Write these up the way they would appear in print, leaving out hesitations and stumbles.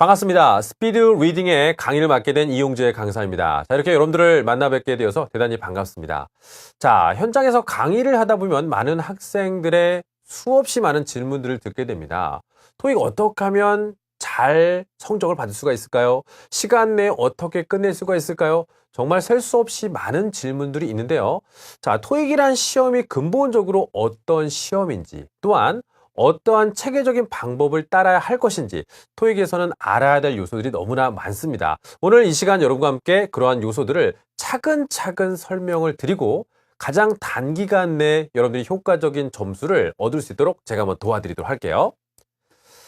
반갑습니다. 스피드 리딩의 강의를 맡게 된 이용재 강사입니다. 자, 이렇게 여러분들을 만나 뵙게 되어서 대단히 반갑습니다. 자, 현장에서 강의를 하다 보면 많은 학생들의 수없이 많은 질문들을 듣게 됩니다. 토익 어떻게 하면 잘 성적을 받을 수가 있을까요? 시간 내에 어떻게 끝낼 수가 있을까요? 정말 셀 수 없이 많은 질문들이 있는데요. 자, 토익이란 시험이 근본적으로 어떤 시험인지, 또한 어떠한 체계적인 방법을 따라야 할 것인지 토익에서는 알아야 될 요소들이 너무나 많습니다. 오늘 이 시간 여러분과 함께 그러한 요소들을 차근차근 설명을 드리고 가장 단기간 내에 여러분들이 효과적인 점수를 얻을 수 있도록 제가 한번 도와드리도록 할게요.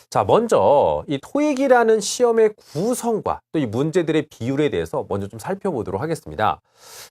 자, 먼저 이 토익이라는 시험의 구성과 또 이 문제들의 비율에 대해서 먼저 좀 살펴보도록 하겠습니다.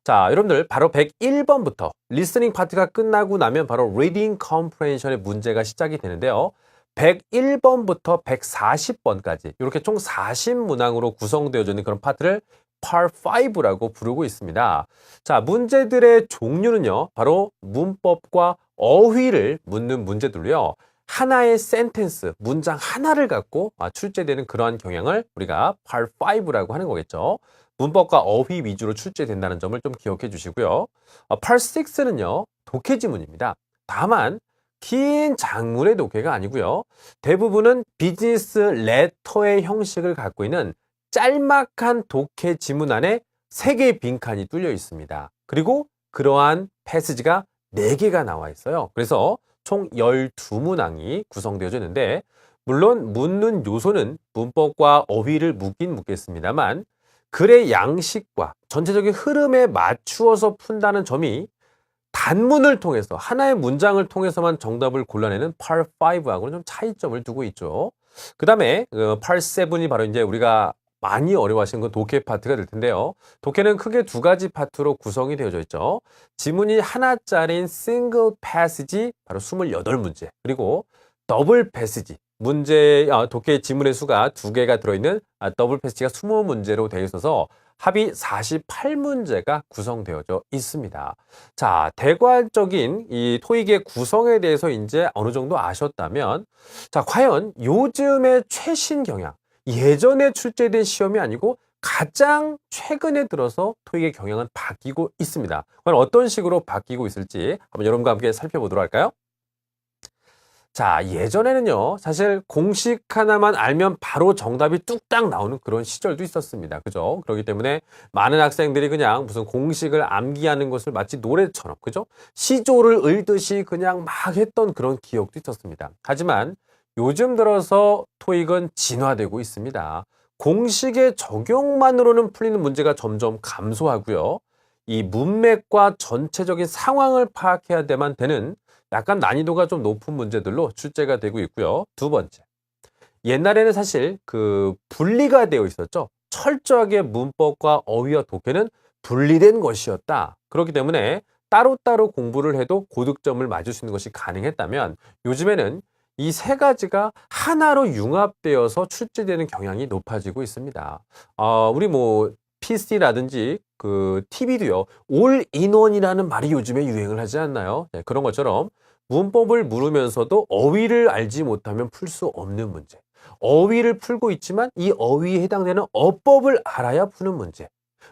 자, 여러분들 바로 101번부터 리스닝 파트가 끝나고 나면 바로 Reading Comprehension의 문제가 시작이 되는데요. 101번부터 140번까지 이렇게 총 40문항으로 구성되어져 있는 그런 파트를 Part 5라고 부르고 있습니다. 자, 문제들의 종류는요, 바로 문법과 어휘를 묻는 문제들로요. 하나의 센텐스, 문장 하나를 갖고 출제되는 그러한 경향을 우리가 Part 5라고 하는 거겠죠. 문법과 어휘 위주로 출제된다는 점을 좀 기억해 주시고요. Part 6는요, 독해 지문입니다. 다만 긴 장문의 독해가 아니고요. 대부분은 비즈니스 레터의 형식을 갖고 있는 짤막한 독해 지문 안에 3개의 빈칸이 뚫려 있습니다. 그리고 그러한 패스지가 4개가 나와 있어요. 그래서 총 12문항이 구성되어져 있는데, 물론 묻는 요소는 문법과 어휘를 묻긴 묻겠습니다만 글의 양식과 전체적인 흐름에 맞추어서 푼다는 점이 단문을 통해서 하나의 문장을 통해서만 정답을 골라내는 Part 5하고는 좀 차이점을 두고 있죠. 그 다음에 Part 7이 바로 이제 우리가 많이 어려워하시는 건 독해 파트가 될 텐데요. 독해는 크게 2가지 파트로 구성이 되어져 있죠. 지문이 하나짜리인 싱글 패시지 바로 28문제, 그리고 더블 패시지 독해 지문의 수가 2개가 들어있는 더블 패시지가 20문제로 되어 있어서 합이 48문제가 구성되어져 있습니다. 자, 대괄적인 이 토익의 구성에 대해서 이제 어느 정도 아셨다면, 자, 과연 요즘의 최신 경향, 예전에 출제된 시험이 아니고 가장 최근에 들어서 토익의 경향은 바뀌고 있습니다. 과연 어떤 식으로 바뀌고 있을지 한번 여러분과 함께 살펴보도록 할까요? 자, 예전에는요, 사실 공식 하나만 알면 바로 정답이 뚝딱 나오는 그런 시절도 있었습니다. 그죠? 그렇기 때문에 많은 학생들이 그냥 무슨 공식을 암기하는 것을 마치 노래처럼, 그죠? 시조를 읽듯이 그냥 막 했던 그런 기억도 있었습니다. 하지만 요즘 들어서 토익은 진화되고 있습니다. 공식의 적용만으로는 풀리는 문제가 점점 감소하고요. 이 문맥과 전체적인 상황을 파악해야 돼만 되는 약간 난이도가 좀 높은 문제들로 출제가 되고 있고요. 2번째. 옛날에는 사실 분리가 되어 있었죠. 철저하게 문법과 어휘와 독해는 분리된 것이었다. 그렇기 때문에 따로따로 공부를 해도 고득점을 맞을 수 있는 것이 가능했다면, 요즘에는 이 3가지가 하나로 융합되어서 출제되는 경향이 높아지고 있습니다. 우리 PC라든지 TV도요, 올인원이라는 말이 요즘에 유행을 하지 않나요? 네, 그런 것처럼 문법을 물으면서도 어휘를 알지 못하면 풀 수 없는 문제, 어휘를 풀고 있지만 이 어휘에 해당되는 어법을 알아야 푸는 문제,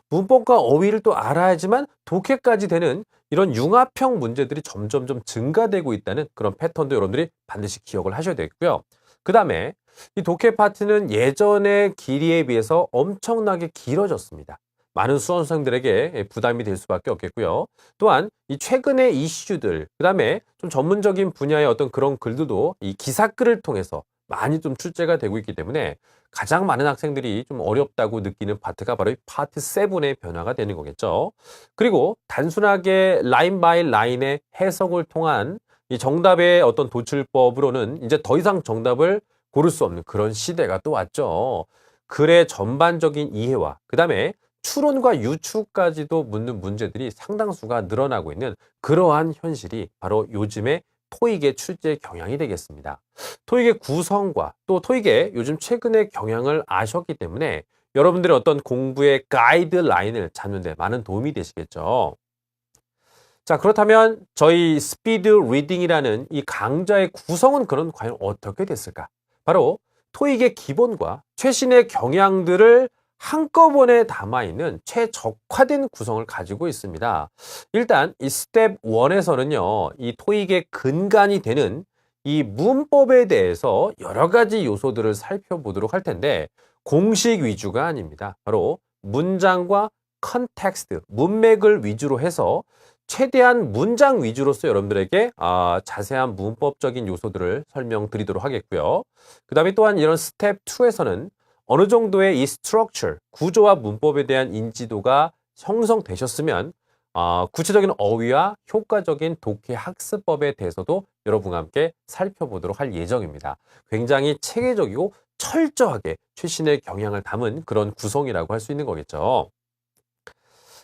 문법과 어휘를 또 알아야지만 독해까지 되는 이런 융합형 문제들이 점점 증가되고 있다는 그런 패턴도 여러분들이 반드시 기억을 하셔야 되겠고요. 그 다음에 이 독해 파트는 예전의 길이에 비해서 엄청나게 길어졌습니다. 많은 수험생들에게 부담이 될 수밖에 없겠고요. 또한 이 최근의 이슈들, 그 다음에 좀 전문적인 분야의 어떤 그런 글들도 이 기사글을 통해서 많이 좀 출제가 되고 있기 때문에 가장 많은 학생들이 좀 어렵다고 느끼는 파트가 바로 이 파트 7의 변화가 되는 거겠죠. 그리고 단순하게 라인 바이 라인의 해석을 통한 이 정답의 어떤 도출법으로는 이제 더 이상 정답을 고를 수 없는 그런 시대가 또 왔죠. 글의 전반적인 이해와 그 다음에 추론과 유추까지도 묻는 문제들이 상당수가 늘어나고 있는 그러한 현실이 바로 요즘의 토익의 출제 경향이 되겠습니다. 토익의 구성과 또 토익의 요즘 최근의 경향을 아셨기 때문에 여러분들의 어떤 공부의 가이드라인을 잡는 데 많은 도움이 되시겠죠. 자, 그렇다면 저희 스피드 리딩이라는 이 강좌의 구성은 그럼 과연 어떻게 됐을까? 바로 토익의 기본과 최신의 경향들을 한꺼번에 담아있는 최적화된 구성을 가지고 있습니다. 일단 이 스텝 1에서는요, 이 토익의 근간이 되는 이 문법에 대해서 여러 가지 요소들을 살펴보도록 할 텐데, 공식 위주가 아닙니다. 바로 문장과 컨텍스트, 문맥을 위주로 해서 최대한 문장 위주로서 여러분들에게 자세한 문법적인 요소들을 설명드리도록 하겠고요. 그 다음에 또한 이런 스텝 2에서는 어느 정도의 이 structure, 구조와 문법에 대한 인지도가 형성되셨으면 구체적인 어휘와 효과적인 독해 학습법에 대해서도 여러분과 함께 살펴보도록 할 예정입니다. 굉장히 체계적이고 철저하게 최신의 경향을 담은 그런 구성이라고 할 수 있는 거겠죠.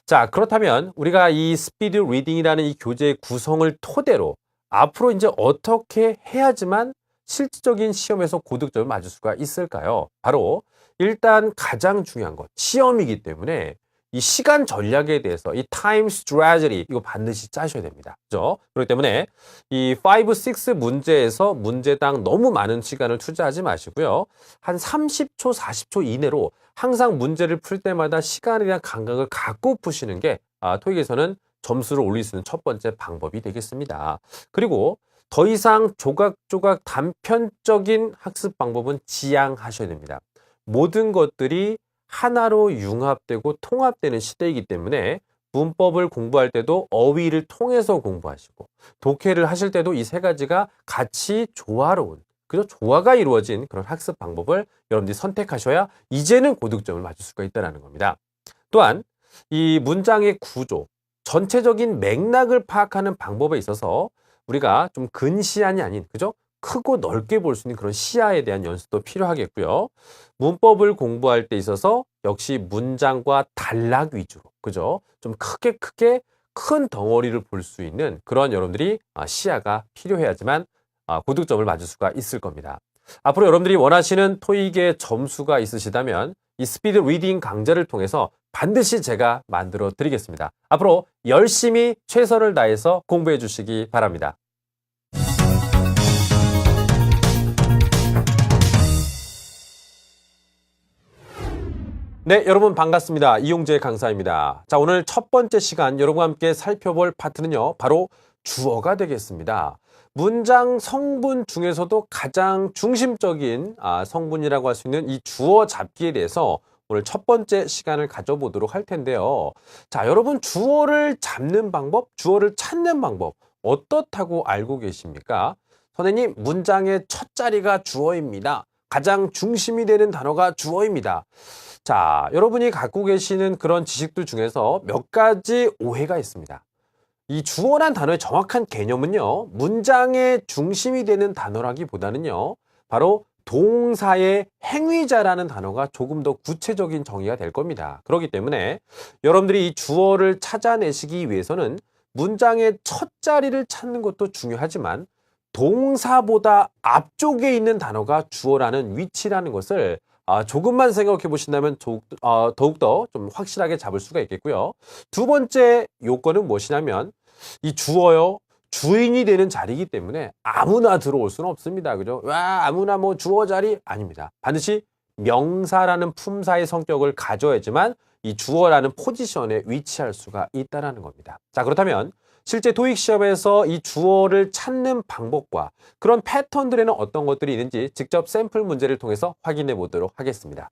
자, 그렇다면 우리가 이 스피드 리딩이라는 이 교재의 구성을 토대로 앞으로 이제 어떻게 해야지만 실질적인 시험에서 고득점을 맞을 수가 있을까요? 바로 일단 가장 중요한 것, 시험이기 때문에 이 시간 전략에 대해서 이 타임 스트래티지 이거 반드시 짜셔야 됩니다. 그죠? 그렇기 때문에 이 5, 6 문제에서 문제당 너무 많은 시간을 투자하지 마시고요. 한 30초, 40초 이내로 항상 문제를 풀 때마다 시간에 대한 감각을 갖고 푸시는 게 토익에서는 점수를 올릴 수 있는 첫 번째 방법이 되겠습니다. 그리고 더 이상 조각조각 단편적인 학습 방법은 지양하셔야 됩니다. 모든 것들이 하나로 융합되고 통합되는 시대이기 때문에 문법을 공부할 때도 어휘를 통해서 공부하시고 독해를 하실 때도 이 세 가지가 같이 조화로운 그죠? 조화가 이루어진 그런 학습 방법을 여러분들이 선택하셔야 이제는 고득점을 맞을 수가 있다는 겁니다. 또한 이 문장의 구조, 전체적인 맥락을 파악하는 방법에 있어서 우리가 좀 근시안이 아닌, 그죠? 크고 넓게 볼 수 있는 그런 시야에 대한 연습도 필요하겠고요. 문법을 공부할 때 있어서 역시 문장과 단락 위주로, 그죠? 좀 크게 큰 덩어리를 볼 수 있는 그런 여러분들이 시야가 필요해야지만 고득점을 맞을 수가 있을 겁니다. 앞으로 여러분들이 원하시는 토익의 점수가 있으시다면 이 스피드 리딩 강좌를 통해서 반드시 제가 만들어 드리겠습니다. 앞으로 열심히 최선을 다해서 공부해 주시기 바랍니다. 네, 여러분 반갑습니다. 이용재 강사입니다. 자, 오늘 첫 번째 시간 여러분과 함께 살펴볼 파트는요, 바로 주어가 되겠습니다. 문장 성분 중에서도 가장 중심적인 성분이라고 할 수 있는 이 주어 잡기에 대해서 오늘 첫 번째 시간을 가져보도록 할 텐데요. 자, 여러분 주어를 잡는 방법, 주어를 찾는 방법 어떻다고 알고 계십니까? 선생님, 문장의 첫 자리가 주어입니다. 가장 중심이 되는 단어가 주어입니다. 자, 여러분이 갖고 계시는 그런 지식들 중에서 몇 가지 오해가 있습니다. 이 주어란 단어의 정확한 개념은요, 문장의 중심이 되는 단어라기보다는요, 바로 동사의 행위자라는 단어가 조금 더 구체적인 정의가 될 겁니다. 그렇기 때문에 여러분들이 이 주어를 찾아내시기 위해서는 문장의 첫 자리를 찾는 것도 중요하지만 동사보다 앞쪽에 있는 단어가 주어라는 위치라는 것을 조금만 생각해 보신다면 더욱더 좀 확실하게 잡을 수가 있겠고요. 두 번째 요건은 무엇이냐면 이 주어요, 주인이 되는 자리이기 때문에 아무나 들어올 수는 없습니다. 그죠? 아무나 뭐 주어 자리 아닙니다. 반드시 명사라는 품사의 성격을 가져야지만 이 주어라는 포지션에 위치할 수가 있다는 겁니다. 자, 그렇다면 실제 토익 시험에서 이 주어를 찾는 방법과 그런 패턴들에는 어떤 것들이 있는지 직접 샘플 문제를 통해서 확인해 보도록 하겠습니다.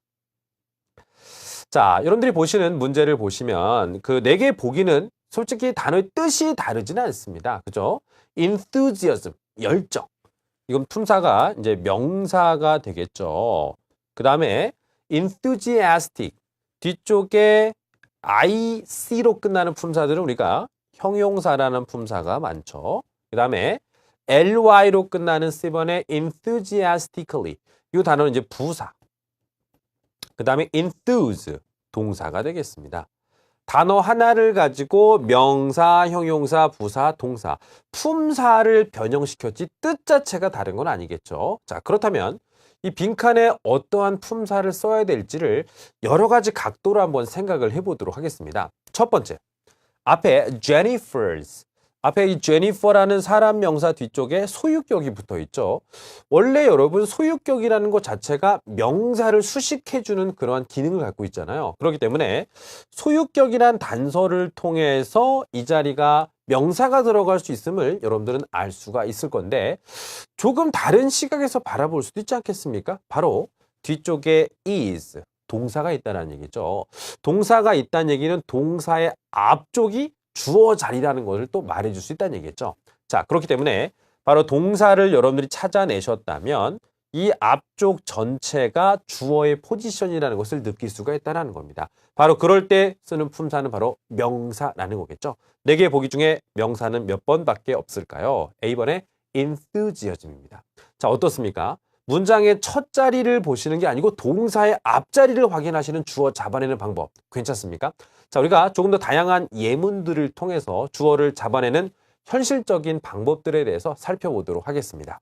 자, 여러분들이 보시는 문제를 보시면 그 4개 보기는 솔직히 단어의 뜻이 다르지는 않습니다. 그죠? enthusiasm, 열정. 이건 품사가 이제 명사가 되겠죠. 그 다음에 enthusiastic, 뒤쪽에 ic로 끝나는 품사들은 우리가 형용사라는 품사가 많죠. 그 다음에 ly로 끝나는 C번의 enthusiastically, 이 단어는 이제 부사. 그 다음에 enthuse, 동사가 되겠습니다. 단어 하나를 가지고 명사, 형용사, 부사, 동사, 품사를 변형시켰지 뜻 자체가 다른 건 아니겠죠. 자, 그렇다면 이 빈칸에 어떠한 품사를 써야 될지를 여러 가지 각도로 한번 생각을 해보도록 하겠습니다. 첫 번째, 앞에 Jennifer's, 앞에 이 제니퍼라는 사람 명사 뒤쪽에 소유격이 붙어 있죠. 원래 여러분 소유격이라는 것 자체가 명사를 수식해주는 그러한 기능을 갖고 있잖아요. 그렇기 때문에 소유격이란 단서를 통해서 이 자리가 명사가 들어갈 수 있음을 여러분들은 알 수가 있을 건데 조금 다른 시각에서 바라볼 수도 있지 않겠습니까? 바로 뒤쪽에 is, 동사가 있다는 얘기죠. 동사가 있다는 얘기는 동사의 앞쪽이 주어 자리라는 것을 또 말해줄 수 있다는 얘기겠죠. 자, 그렇기 때문에 바로 동사를 여러분들이 찾아내셨다면 이 앞쪽 전체가 주어의 포지션이라는 것을 느낄 수가 있다는 겁니다. 바로 그럴 때 쓰는 품사는 바로 명사라는 거겠죠. 4개의 보기 중에 명사는 몇 번밖에 없을까요? A번에 enthusiasm입니다. 자, 어떻습니까? 문장의 첫 자리를 보시는 게 아니고 동사의 앞자리를 확인하시는 주어 잡아내는 방법 괜찮습니까? 자, 우리가 조금 더 다양한 예문들을 통해서 주어를 잡아내는 현실적인 방법들에 대해서 살펴보도록 하겠습니다.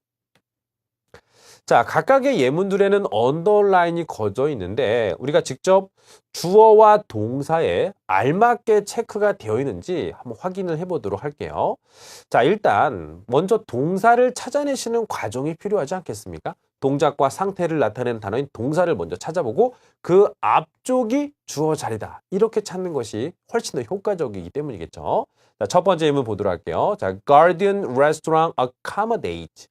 자, 각각의 예문들에는 언더라인이 거져 있는데 우리가 직접 주어와 동사에 알맞게 체크가 되어 있는지 한번 확인을 해보도록 할게요. 자, 일단 먼저 동사를 찾아내시는 과정이 필요하지 않겠습니까? 동작과 상태를 나타내는 단어인 동사를 먼저 찾아보고 그 앞쪽이 주어 자리다. 이렇게 찾는 것이 훨씬 더 효과적이기 때문이겠죠. 자, 첫 번째 예문 보도록 할게요. 자, Garden Restaurant Accommodate.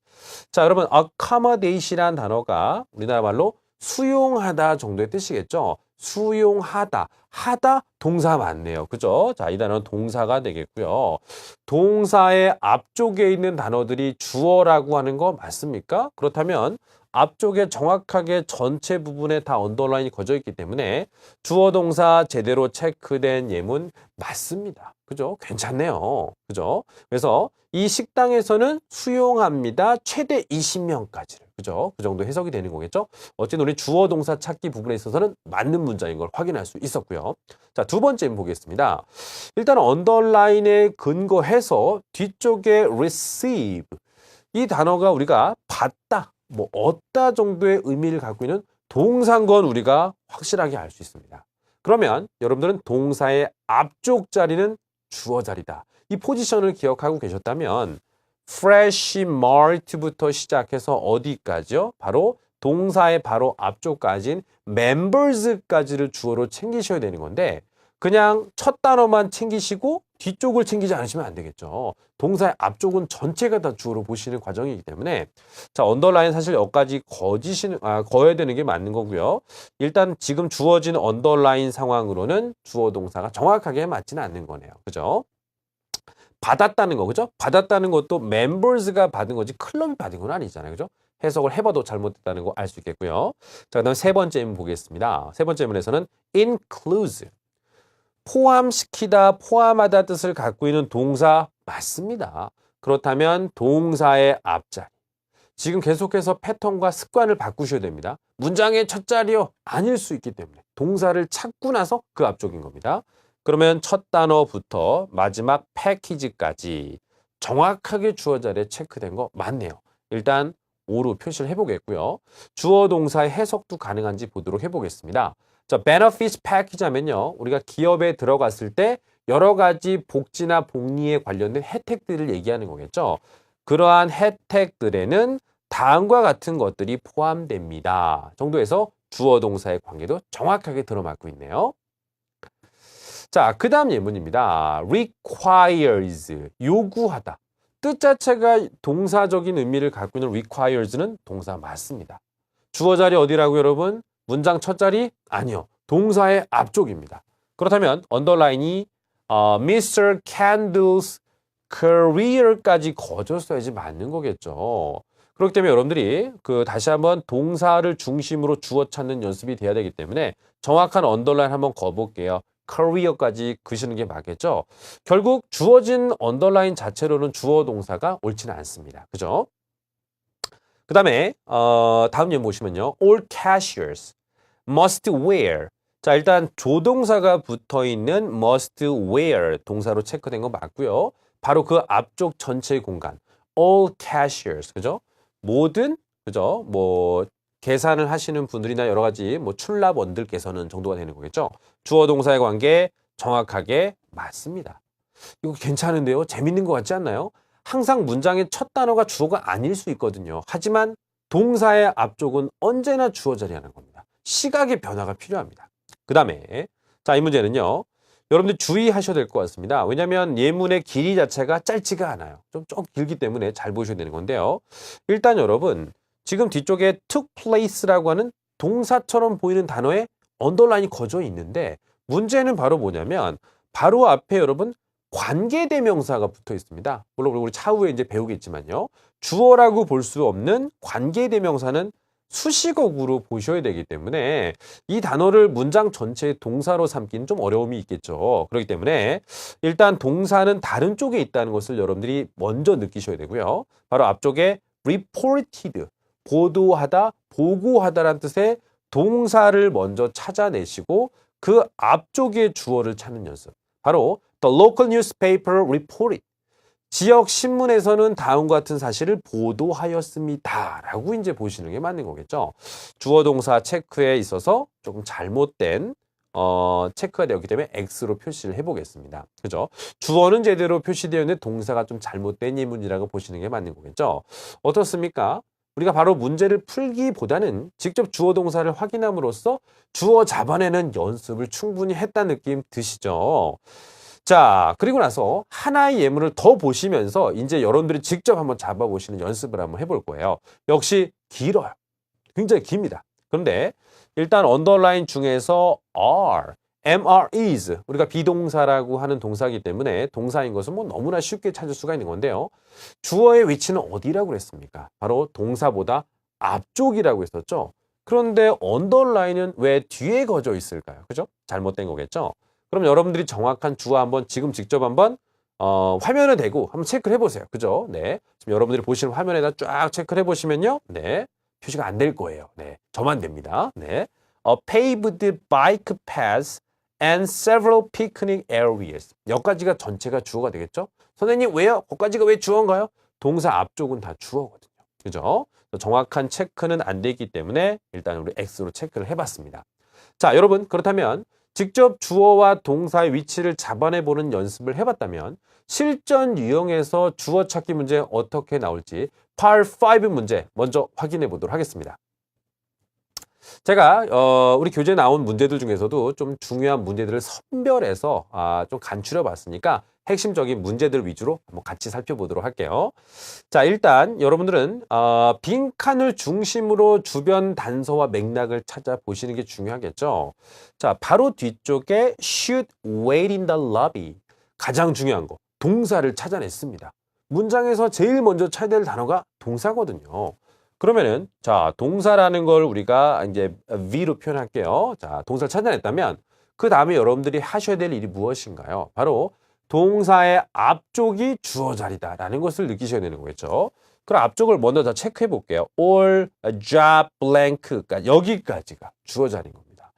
자, 여러분 accommodate이라는 단어가 우리나라 말로 수용하다 정도의 뜻이겠죠. 수용하다, 하다 동사 맞네요. 그죠? 자, 이 단어는 동사가 되겠고요. 동사의 앞쪽에 있는 단어들이 주어라고 하는 거 맞습니까? 그렇다면 앞쪽에 정확하게 전체 부분에 다 언더라인이 거져 있기 때문에 주어 동사 제대로 체크된 예문 맞습니다. 그죠? 괜찮네요. 그죠? 그래서 이 식당에서는 수용합니다. 최대 20명까지를. 그죠? 그 정도 해석이 되는 거겠죠? 어쨌든 우리 주어 동사 찾기 부분에 있어서는 맞는 문장인 걸 확인할 수 있었고요. 자, 두 번째 보겠습니다. 일단 언더라인에 근거해서 뒤쪽에 receive 이 단어가 우리가 받다, 뭐 얻다 정도의 의미를 갖고 있는 동사인 건 우리가 확실하게 알 수 있습니다. 그러면 여러분들은 동사의 앞쪽 자리는 주어 자리다. 이 포지션을 기억하고 계셨다면 fresh mart부터 시작해서 어디까지요? 바로 동사의 바로 앞쪽까지인 members까지를 주어로 챙기셔야 되는 건데 그냥 첫 단어만 챙기시고 뒤쪽을 챙기지 않으시면 안 되겠죠. 동사의 앞쪽은 전체가 다 주어로 보시는 과정이기 때문에 자, 언더라인 사실 여기까지 거어야 되는 게 맞는 거고요. 일단 지금 주어진 언더라인 상황으로는 주어 동사가 정확하게 맞지는 않는 거네요. 그죠? 받았다는 거, 그죠? 받았다는 것도 members가 받은 거지 클럽이 받은 건 아니잖아요. 그죠? 해석을 해봐도 잘못됐다는 거 알 수 있겠고요. 자, 그 다음 세 번째 예문 보겠습니다. 세 번째 예문에서는 include. 포함시키다, 포함하다 뜻을 갖고 있는 동사 맞습니다. 그렇다면 동사의 앞자리. 지금 계속해서 패턴과 습관을 바꾸셔야 됩니다. 문장의 첫 자리요? 아닐 수 있기 때문에 동사를 찾고 나서 그 앞쪽인 겁니다. 그러면 첫 단어부터 마지막 패키지까지 정확하게 주어 자리에 체크된 거 맞네요. 일단 O로 표시를 해보겠고요. 주어 동사의 해석도 가능한지 보도록 해보겠습니다. 자, benefits package 하면요. 우리가 기업에 들어갔을 때 여러 가지 복지나 복리에 관련된 혜택들을 얘기하는 거겠죠. 그러한 혜택들에는 다음과 같은 것들이 포함됩니다. 정도에서 주어 동사의 관계도 정확하게 들어맞고 있네요. 자, 그 다음 예문입니다. requires, 요구하다. 뜻 자체가 동사적인 의미를 갖고 있는 requires는 동사 맞습니다. 주어 자리 어디라고 여러분? 문장 첫 자리? 아니요. 동사의 앞쪽입니다. 그렇다면 언더라인이 Mr. Candle's career까지 거졌어야지 맞는 거겠죠. 그렇기 때문에 여러분들이 다시 한번 동사를 중심으로 주어 찾는 연습이 돼야 되기 때문에 정확한 언더라인 한번 거볼게요. career까지 그시는 게 맞겠죠. 결국 주어진 언더라인 자체로는 주어 동사가 옳지는 않습니다. 그죠? 그 다음에 다음 예문 보시면요. All cashiers must wear. 자, 일단 조동사가 붙어있는 must wear 동사로 체크된 거 맞고요. 바로 그 앞쪽 전체의 공간. All cashiers. 그죠? 모든, 그죠? 뭐, 계산을 하시는 분들이나 여러 가지 뭐 출납원들께서는 정도가 되는 거겠죠. 주어 동사의 관계 정확하게 맞습니다. 이거 괜찮은데요? 재밌는 것 같지 않나요? 항상 문장의 첫 단어가 주어가 아닐 수 있거든요. 하지만 동사의 앞쪽은 언제나 주어 자리하는 겁니다. 시각의 변화가 필요합니다. 그 다음에 자, 이 문제는요. 여러분들 주의하셔야 될 것 같습니다. 왜냐하면 예문의 길이 자체가 짧지가 않아요. 좀 길기 때문에 잘 보셔야 되는 건데요. 일단 여러분 지금 뒤쪽에 took place라고 하는 동사처럼 보이는 단어에 언더라인이 거져 있는데 문제는 바로 뭐냐면 바로 앞에 여러분 관계대명사가 붙어 있습니다. 물론 우리 차후에 이제 배우겠지만요. 주어라고 볼 수 없는 관계대명사는 수식어구로 보셔야 되기 때문에 이 단어를 문장 전체의 동사로 삼기는 좀 어려움이 있겠죠. 그렇기 때문에 일단 동사는 다른 쪽에 있다는 것을 여러분들이 먼저 느끼셔야 되고요. 바로 앞쪽에 reported, 보도하다, 보고하다라는 뜻의 동사를 먼저 찾아내시고 그 앞쪽에 주어를 찾는 연습. 바로 The local newspaper reported. 지역 신문에서는 다음과 같은 사실을 보도하였습니다. 라고 이제 보시는 게 맞는 거겠죠. 주어 동사 체크에 있어서 조금 잘못된 체크가 되었기 때문에 X로 표시를 해보겠습니다. 그죠? 주어는 제대로 표시되어 있는데 동사가 좀 잘못된 예문이라고 보시는 게 맞는 거겠죠. 어떻습니까? 우리가 바로 문제를 풀기보다는 직접 주어 동사를 확인함으로써 주어 잡아내는 연습을 충분히 했다는 느낌 드시죠? 자, 그리고 나서 하나의 예문을 더 보시면서 이제 여러분들이 직접 한번 잡아보시는 연습을 한번 해볼 거예요. 역시 길어요. 굉장히 깁니다. 그런데 일단 언더라인 중에서 are, MR is 우리가 비동사라고 하는 동사이기 때문에 동사인 것은 뭐 너무나 쉽게 찾을 수가 있는 건데요. 주어의 위치는 어디라고 그랬습니까? 바로 동사보다 앞쪽이라고 했었죠. 그런데 언더라인은 왜 뒤에 거져 있을까요? 그죠? 잘못된 거겠죠? 그럼 여러분들이 정확한 주어 한번 지금 직접 한번 화면에 대고 한번 체크를 해보세요. 그죠? 네. 지금 여러분들이 보시는 화면에다 쫙 체크를 해보시면요. 네. 표시가 안 될 거예요. 네. 저만 됩니다. 네. paved bike paths and several picnic areas. 여기까지가 전체가 주어가 되겠죠? 선생님 왜요? 거기까지가 왜 주어인가요? 동사 앞쪽은 다 주어거든요. 그죠? 정확한 체크는 안 되기 때문에 일단 우리 X로 체크를 해봤습니다. 자, 여러분 그렇다면 직접 주어와 동사의 위치를 잡아내보는 연습을 해봤다면 실전 유형에서 주어 찾기 문제 어떻게 나올지 Part 5 문제 먼저 확인해 보도록 하겠습니다. 제가 우리 교재에 나온 문제들 중에서도 좀 중요한 문제들을 선별해서 좀 간추려 봤으니까 핵심적인 문제들 위주로 한번 같이 살펴보도록 할게요. 자, 일단 여러분들은 빈칸을 중심으로 주변 단서와 맥락을 찾아보시는 게 중요하겠죠. 자, 바로 뒤쪽에 should wait in the lobby. 가장 중요한 거, 동사를 찾아냈습니다. 문장에서 제일 먼저 찾아야 될 단어가 동사거든요. 그러면은 자, 동사라는 걸 우리가 이제 V로 표현할게요. 자, 동사를 찾아냈다면 그 다음에 여러분들이 하셔야 될 일이 무엇인가요? 바로 동사의 앞쪽이 주어 자리다라는 것을 느끼셔야 되는 거겠죠. 그럼 앞쪽을 먼저 다 체크해 볼게요. All job blank. 여기까지가 주어 자리인 겁니다.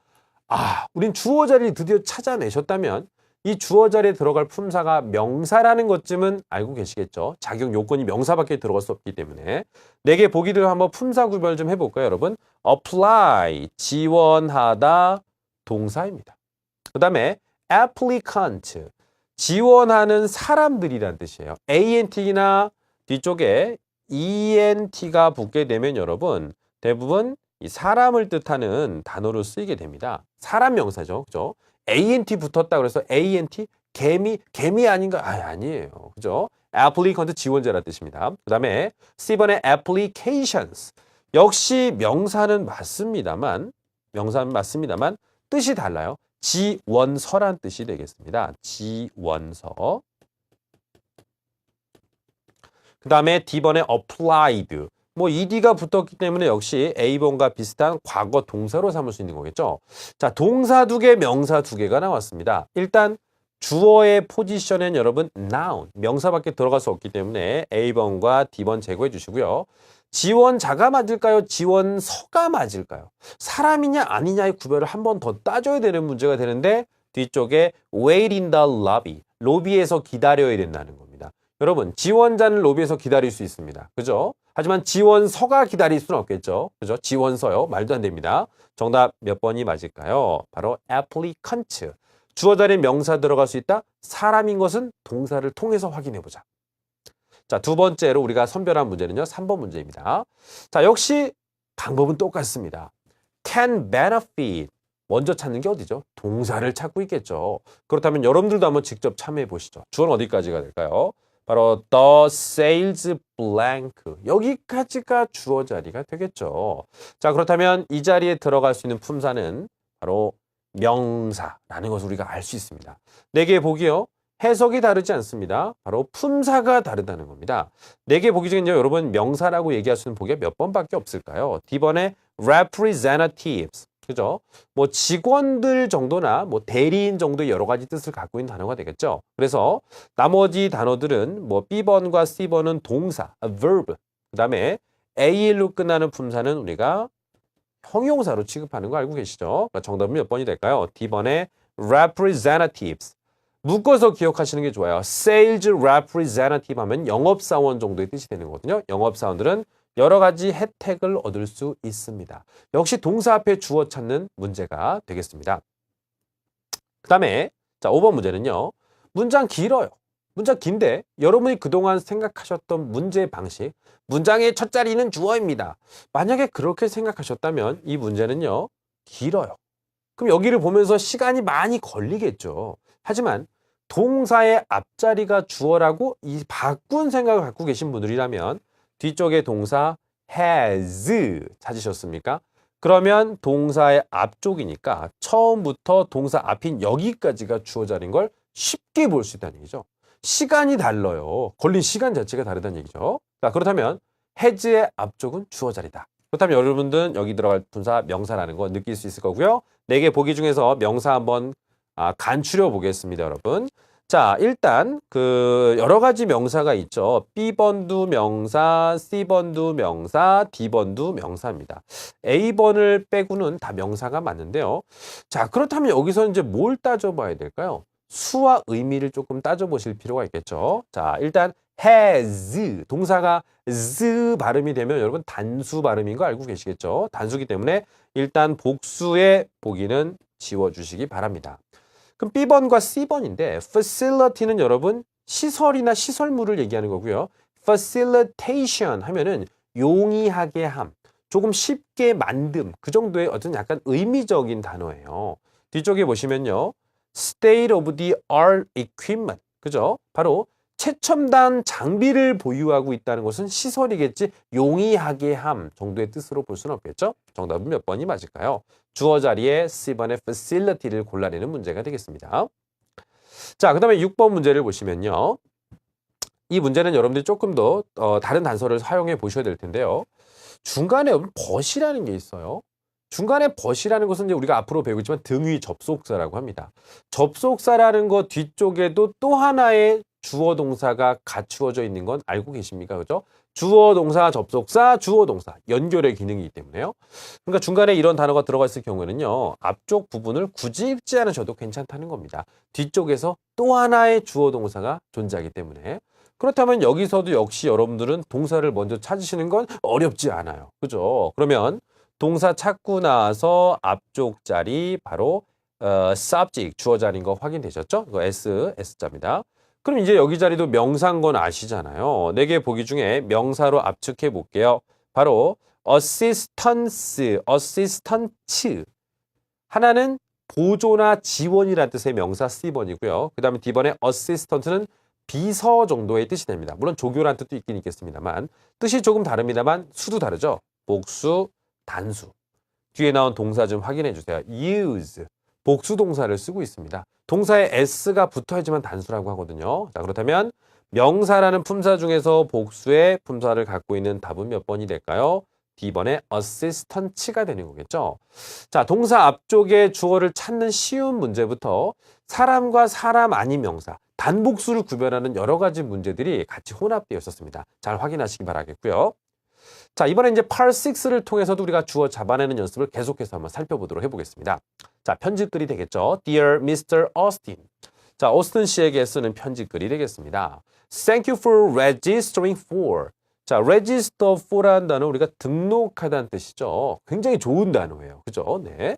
우린 주어 자리를 드디어 찾아내셨다면 이 주어 자리에 들어갈 품사가 명사라는 것쯤은 알고 계시겠죠. 자격 요건이 명사밖에 들어갈 수 없기 때문에 4개 보기들 한번 품사 구별 좀 해볼까요, 여러분? apply, 지원하다, 동사입니다. 그 다음에 applicant, 지원하는 사람들이란 뜻이에요. ANT나 뒤쪽에 ENT가 붙게 되면 여러분 대부분 이 사람을 뜻하는 단어로 쓰이게 됩니다. 사람 명사죠. 그죠? ANT 붙었다 그래서 ANT 개미 아닌가? 아니에요. 그죠? applicant 지원자라는 뜻입니다. 그 다음에 C번의 applications. 역시 명사는 맞습니다만 뜻이 달라요. 지원서란 뜻이 되겠습니다. 지원서. 그 다음에 D번에 applied. 뭐 ed가 붙었기 때문에 역시 A번과 비슷한 과거 동사로 삼을 수 있는 거겠죠. 자, 동사 2개, 명사 2개가 나왔습니다. 일단 주어의 포지션엔 여러분 noun, 명사밖에 들어갈 수 없기 때문에 A번과 D번 제거해 주시고요. 지원자가 맞을까요? 지원서가 맞을까요? 사람이냐 아니냐의 구별을 한 번 더 따져야 되는 문제가 되는데 뒤쪽에 wait in the lobby, 로비에서 기다려야 된다는 겁니다. 여러분, 지원자는 로비에서 기다릴 수 있습니다. 그죠? 하지만 지원서가 기다릴 수는 없겠죠. 그죠? 지원서요. 말도 안 됩니다. 정답 몇 번이 맞을까요? 바로 applicant. 주어 자리에 명사 들어갈 수 있다. 사람인 것은 동사를 통해서 확인해 보자. 자, 두 번째로 우리가 선별한 문제는요. 3번 문제입니다. 자, 역시 방법은 똑같습니다. can benefit. 먼저 찾는 게 어디죠? 동사를 찾고 있겠죠. 그렇다면 여러분들도 한번 직접 참여해 보시죠. 주어는 어디까지가 될까요? 바로 the sales blank. 여기까지가 주어 자리가 되겠죠. 자, 그렇다면 이 자리에 들어갈 수 있는 품사는 바로 명사라는 것을 우리가 알 수 있습니다. 네 개의 보기요. 해석이 다르지 않습니다. 바로 품사가 다르다는 겁니다. 네 개 보기 중에요. 여러분 명사라고 얘기할 수 있는 보기가 몇 번밖에 없을까요? D번에 representatives. 그죠? 뭐 직원들 정도나 뭐 대리인 정도의 여러 가지 뜻을 갖고 있는 단어가 되겠죠. 그래서 나머지 단어들은 뭐 B번과 C번은 동사, verb. 그다음에 AL로 끝나는 품사는 우리가 형용사로 취급하는 거 알고 계시죠? 그러니까 정답은 몇 번이 될까요? D번에 representatives. 묶어서 기억하시는 게 좋아요. Sales representative 하면 영업사원 정도의 뜻이 되는 거거든요. 영업사원들은 여러 가지 혜택을 얻을 수 있습니다. 역시 동사 앞에 주어 찾는 문제가 되겠습니다. 그 다음에 자 5번 문제는요. 문장 길어요. 문장 긴데 여러분이 그동안 생각하셨던 문제 방식, 문장의 첫 자리는 주어입니다. 만약에 그렇게 생각하셨다면 이 문제는요. 길어요. 그럼 여기를 보면서 시간이 많이 걸리겠죠. 하지만 동사의 앞자리가 주어라고 이 바꾼 생각을 갖고 계신 분들이라면 뒤쪽에 동사 has 찾으셨습니까? 그러면 동사의 앞쪽이니까 처음부터 동사 앞인 여기까지가 주어 자리인 걸 쉽게 볼 수 있다는 얘기죠. 시간이 달라요. 걸린 시간 자체가 다르다는 얘기죠. 자, 그렇다면 has의 앞쪽은 주어 자리다. 그렇다면 여러분들은 여기 들어갈 분사 명사라는 거 느낄 수 있을 거고요. 4개 보기 중에서 명사 한번 간추려 보겠습니다, 여러분. 자, 일단 그 여러 가지 명사가 있죠. B번도 명사, C번도 명사, D번도 명사입니다. A번을 빼고는 다 명사가 맞는데요. 자, 그렇다면 여기서 이제 뭘 따져봐야 될까요? 수와 의미를 조금 따져보실 필요가 있겠죠. 자, 일단 has, 동사가 z 발음이 되면 여러분 단수 발음인 거 알고 계시겠죠? 단수기 때문에 일단 복수의 보기는 지워주시기 바랍니다. 그럼 B번과 C번인데 facility는 여러분 시설이나 시설물을 얘기하는 거고요. facilitation 하면은 용이하게 함, 조금 쉽게 만듦, 그 정도의 어떤 약간 의미적인 단어예요. 뒤쪽에 보시면요. state of the art equipment, 그죠? 바로 최첨단 장비를 보유하고 있다는 것은 시설이겠지 용이하게 함 정도의 뜻으로 볼 수는 없겠죠? 정답은 몇 번이 맞을까요? 주어 자리에 C번의 facility를 골라내는 문제가 되겠습니다. 자, 그 다음에 6번 문제를 보시면요. 이 문제는 여러분들이 조금 더 다른 단서를 사용해 보셔야 될 텐데요. 중간에 but이라는 게 있어요. 중간에 but이라는 것은 이제 우리가 앞으로 배우겠지만 등위 접속사라고 합니다. 접속사라는 것 뒤쪽에도 또 하나의 주어 동사가 갖추어져 있는 건 알고 계십니까? 그죠? 주어 동사 접속사 주어 동사 연결의 기능이기 때문에요. 그러니까 중간에 이런 단어가 들어가 있을 경우에는요. 앞쪽 부분을 굳이 읽지 않으셔도 괜찮다는 겁니다. 뒤쪽에서 또 하나의 주어 동사가 존재하기 때문에. 그렇다면 여기서도 역시 여러분들은 동사를 먼저 찾으시는 건 어렵지 않아요. 그죠? 그러면 동사 찾고 나서 앞쪽 자리 바로 subject 주어 자리인 거 확인되셨죠? 이거 S자입니다. 그럼 이제 여기 자리도 명사인 건 아시잖아요. 4개 보기 중에 명사로 압축해 볼게요. 바로 assistance, assistance. 하나는 보조나 지원이라는 뜻의 명사 C번이고요. 그 다음에 D번의 assistant는 비서 정도의 뜻이 됩니다. 물론 조교란 뜻도 있긴 있겠습니다만 뜻이 조금 다릅니다만 수도 다르죠. 복수, 단수. 뒤에 나온 동사 좀 확인해 주세요. use. 복수 동사를 쓰고 있습니다. 동사에 s가 붙어야지만 단수라고 하거든요. 자, 그렇다면 명사라는 품사 중에서 복수의 품사를 갖고 있는 답은 몇 번이 될까요? D번의 assistant가 되는 거겠죠. 자, 동사 앞쪽에 주어를 찾는 쉬운 문제부터 사람과 사람 아닌 명사, 단복수를 구별하는 여러 가지 문제들이 같이 혼합되어 있었습니다. 잘 확인하시기 바라겠고요. 자, 이번에 이제 Part 6를 통해서도 우리가 주어 잡아내는 연습을 계속해서 한번 살펴보도록 해보겠습니다. 자, 편집글이 되겠죠. Dear Mr. Austin. 자, 오스틴 씨에게 쓰는 편집글이 되겠습니다. Thank you for registering for. 자, register for라는 단어 우리가 등록하다는 뜻이죠. 굉장히 좋은 단어예요. 그죠? 네.